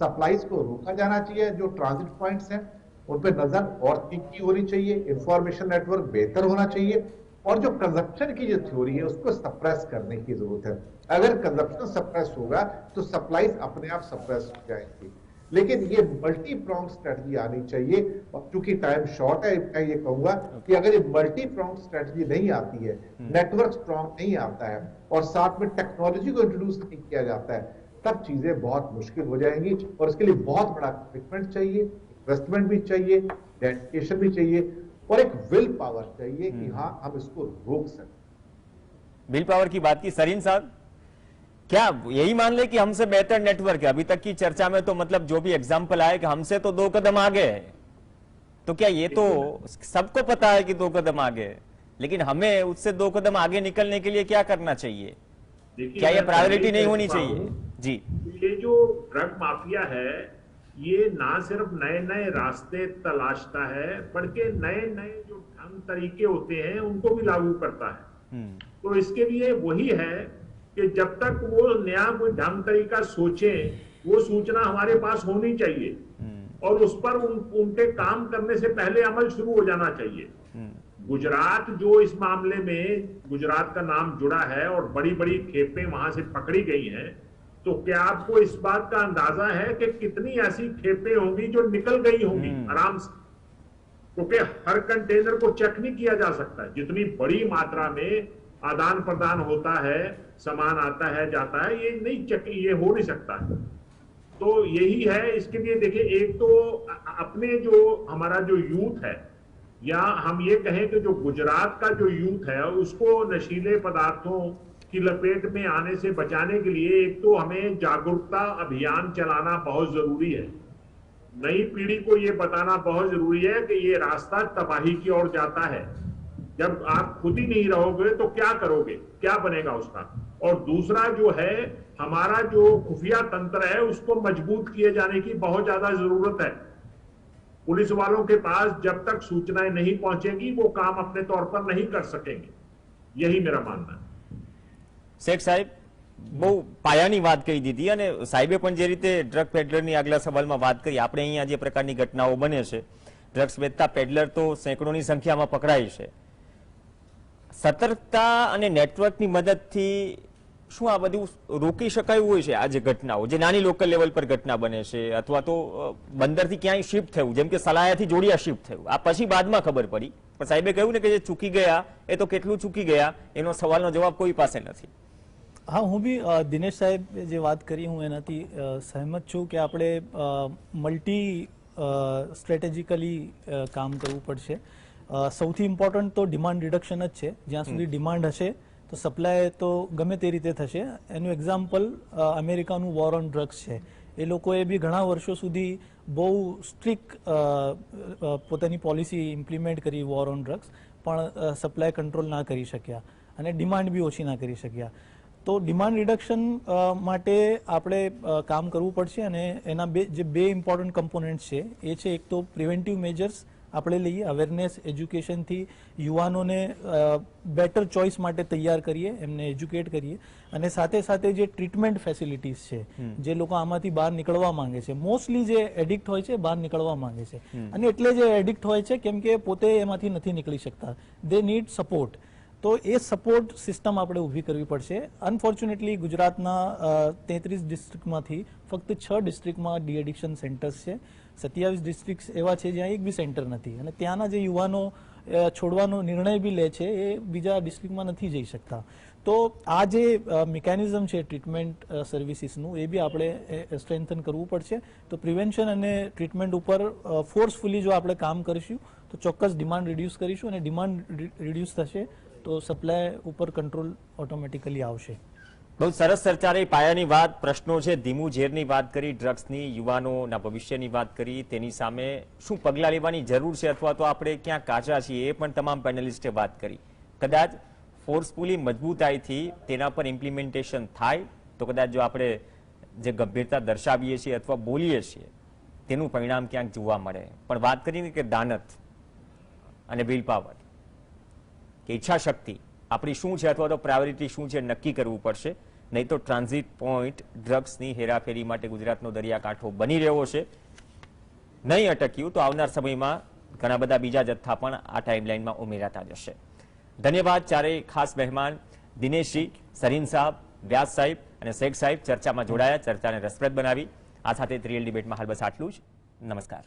सप्लाईज को रोका जाना चाहिए, जो ट्रांजिट पॉइंट्स हैं उन पर नजर और तीखी होनी चाहिए, इंफॉर्मेशन नेटवर्क बेहतर होना चाहिए, और जो कंजप्शन की जो थ्योरी है उसको सप्रेस करने की जरूरत है. अगर कंजप्शन सप्रेस होगा तो सप्लाईज अपने आप सप्रेस हो जाएंगी. लेकिन ये मल्टी प्रॉन्ग स्ट्रेटजी आनी चाहिए. और चूंकि टाइम शॉर्ट है, मैं ये कहूंगा कि अगर ये मल्टी प्रॉन्ग स्ट्रेटजी नहीं आती है, नेटवर्क स्ट्रॉन्ग नहीं आता है और साथ में टेक्नोलॉजी को इंट्रोड्यूस नहीं किया जाता है, तब चीजें बहुत मुश्किल हो जाएंगी. और इसके लिए बहुत बड़ा कमिटमेंट चाहिए, इन्वेस्टमेंट भी चाहिए, डेडिकेशन भी चाहिए और एक विल पावर चाहिए कि हाँ हम इसको रोक सकते. विल पावर की बात की. सरीन साहब, क्या यही मान ले कि हमसे बेहतर नेटवर्क है? अभी तक की चर्चा में तो मतलब जो भी एग्जाम्पल आए कि हमसे तो 2 कदम आगे है, तो क्या ये तो सबको पता है कि 2 कदम आगे है, लेकिन हमें उससे 2 कदम आगे निकलने के लिए क्या करना चाहिए? क्या ये प्रायोरिटी नहीं होनी चाहिए? जी, ये जो ड्रग माफिया है ये ना सिर्फ नए नए रास्ते तलाशता है बल्कि नए नए जो ढंग तरीके होते हैं उनको भी लागू करता है। तो इसके लिए वही है कि जब तक वो नया कोई ढंग तरीका सोचे वो सूचना हमारे पास होनी चाहिए और उस पर उनके काम करने से पहले अमल शुरू हो जाना चाहिए। गुजरात जो इस मामले में गुजरात का नाम जुड़ा है और बड़ी बड़ी खेपें वहां से पकड़ी गई हैं, तो क्या आपको इस बात का अंदाजा है कि कितनी ऐसी खेपें होंगी जो निकल गई होंगी आराम से? क्योंकि हर कंटेनर को चेक नहीं किया जा सकता। जितनी बड़ी मात्रा में आदान प्रदान होता है, सामान आता है जाता है, ये नहीं चेक, ये हो नहीं सकता है। तो यही है, इसके लिए देखिए, एक तो अपने जो हमारा जो यूथ है, या हम ये कहें कि जो गुजरात का जो यूथ है उसको नशीले पदार्थों की लपेट में आने से बचाने के लिए एक तो हमें जागरूकता अभियान चलाना बहुत जरूरी है। नई पीढ़ी को ये बताना बहुत जरूरी है कि ये रास्ता तबाही की ओर जाता है। जब आप खुद ही नहीं रहोगे तो क्या करोगे, क्या बनेगा उसका? और दूसरा जो है, हमारा जो खुफिया तंत्र है उसको मजबूत किए जाने की बहुत ज्यादा जरूरत है। पुलिस वालों के पास जब तक सूचनाएं नहीं पहुंचेंगी वो काम अपने तौर पर नहीं कर सकेंगे, यही मेरा मानना है। શેખ સાહેબ, બહુ પાયાની વાત કહી દીધી અને સાહેબે પણ જે રીતે ડ્રગ પેડલરની આગલા સવાલમાં વાત કરી, આપણે અહીંયા જે પ્રકારની ઘટનાઓ બને છે, ડ્રગ્સ વેચતા પેડલર તો સેંકડોની સંખ્યામાં પકડાય છે. સતર્કતા અને નેટવર્કની મદદથી શું આ બધું રોકી શકાયું હોય છે? આ જે ઘટનાઓ જે નાની લોકલ લેવલ પર ઘટના બને છે અથવા તો બંદરથી ક્યાંય શિફ્ટ થયું, જેમ કે સલાયાથી જોડિયા શિફ્ટ થયું, આ પછી બાદમાં ખબર પડી, પણ સાહેબે કહ્યું ને કે જે ચૂકી ગયા એ તો કેટલું ચૂકી ગયા એનો સવાલનો જવાબ કોઈ પાસે નથી. હા, હું બી દિનેશ સાહેબ જે વાત કરી હું એનાથી સહેમત છું કે આપણે મલ્ટી સ્ટ્રેટેજિકલી કામ કરવું પડશે. સૌથી ઇમ્પોર્ટન્ટ તો ડિમાન્ડ રિડક્શન જ છે. જ્યાં સુધી ડિમાન્ડ હશે તો સપ્લાય તો ગમે તે રીતે થશે. એનું એક્ઝામ્પલ અમેરિકાનું વોર ઓન ડ્રગ્સ છે. એ લોકોએ બી ઘણા વર્ષો સુધી બહુ સ્ટ્રિક્ટ પોતાની પોલિસી ઇમ્પ્લિમેન્ટ કરી વોર ઓન ડ્રગ્સ, પણ સપ્લાય કંટ્રોલ ના કરી શક્યા અને ડિમાન્ડ બી ઓછી ના કરી શક્યા. તો ડિમાન્ડ રિડક્શન માટે આપણે કામ કરવું પડશે અને એના જે બે ઇમ્પોર્ટન્ટ કમ્પોનન્ટ્સ છે એ છે, એક તો પ્રિવેન્ટિવ મેજર્સ આપણે લઈએ, અવેરનેસ એજ્યુકેશનથી યુવાનોને બેટર ચોઇસ માટે તૈયાર કરીએ, એમને એજ્યુકેટ કરીએ, અને સાથે સાથે જે ટ્રીટમેન્ટ ફેસિલિટીઝ છે, જે લોકો આમાંથી બહાર નીકળવા માંગે છે, મોસ્ટલી જે એડિક્ટ હોય છે બહાર નીકળવા માંગે છે, અને એટલે જે એડિક્ટ હોય છે કેમ કે પોતે એમાંથી નથી નીકળી શકતા, દે નીડ સપોર્ટ. તો એ સપોર્ટ સિસ્ટમ આપણે ઊભી કરવી પડશે. અનફોર્ચ્યુનેટલી ગુજરાતના 33 ડિસ્ટ્રિક્ટમાંથી ફક્ત 6 ડિસ્ટ્રિક્ટમાં ડી એડિક્શન સેન્ટર્સ છે. 27 ડિસ્ટ્રિક્ટ એવા છે જ્યાં એક બી સેન્ટર નથી, અને ત્યાંના જે યુવાનો છોડવાનો નિર્ણય બી લે છે એ બીજા ડિસ્ટ્રિક્ટમાં નથી જઈ શકતા. તો આ જે મિકેનિઝમ છે ટ્રીટમેન્ટ સર્વિસીસનું, એ બી આપણે સ્ટ્રેન્થન કરવું પડશે. તો પ્રિવેન્શન અને ટ્રીટમેન્ટ ઉપર ફોર્સફુલી જો આપણે કામ કરીશું તો ચોક્કસ ડિમાન્ડ રિડ્યુસ કરીશું, અને ડિમાન્ડ રિડ્યુસ થશે તો સપ્લાય ઉપર કંટ્રોલ ઓટોમેટિકલી આવશે. બહુ સરસ ચર્ચા રહી, પાયાની વાત, પ્રશ્નો છે, ધીમું ઝેરની વાત કરી, ડ્રગ્સની, યુવાનોના ભવિષ્યની વાત કરી, તેની સામે શું પગલાં લેવાની જરૂર છે અથવા તો આપણે ક્યાં કાચા છીએ એ પણ તમામ પેનલિસ્ટે વાત કરી. કદાચ ફોર્સફુલી મજબૂતાઈથી તેના પર ઇમ્પ્લિમેન્ટેશન થાય તો કદાચ જો આપણે જે ગંભીરતા દર્શાવીએ છીએ અથવા બોલીએ છીએ તેનું પરિણામ ક્યાંક જોવા મળે. પણ વાત કરીને કે દાનત અને વિલ પાવર કે ઈચ્છા શક્તિ આપણી શું છે અથવા તો પ્રાયોરિટી શું છે નક્કી કરવું પડશે, નહીં તો ટ્રાન્ઝિટ પોઈન્ટ ડ્રગ્સની હેરાફેરી માટે ગુજરાતનો દરિયાકાંઠો બની રહ્યો છે. નહીં અટક્યું તો આવનાર સમયમાં ઘણા બધા બીજા જથ્થા પણ આ ટાઈમલાઈનમાં ઉમેરાતા જશે. ધન્યવાદ ચારેય ખાસ મહેમાન દિનેશજી, સરીન સાહેબ, વ્યાસ સાહેબ અને શેખ સાહેબ ચર્ચામાં જોડાયા, ચર્ચાને રસપ્રદ બનાવી. આ સાથે રિયલ ડિબેટમાં હાલ બસ આટલું જ. નમસ્કાર.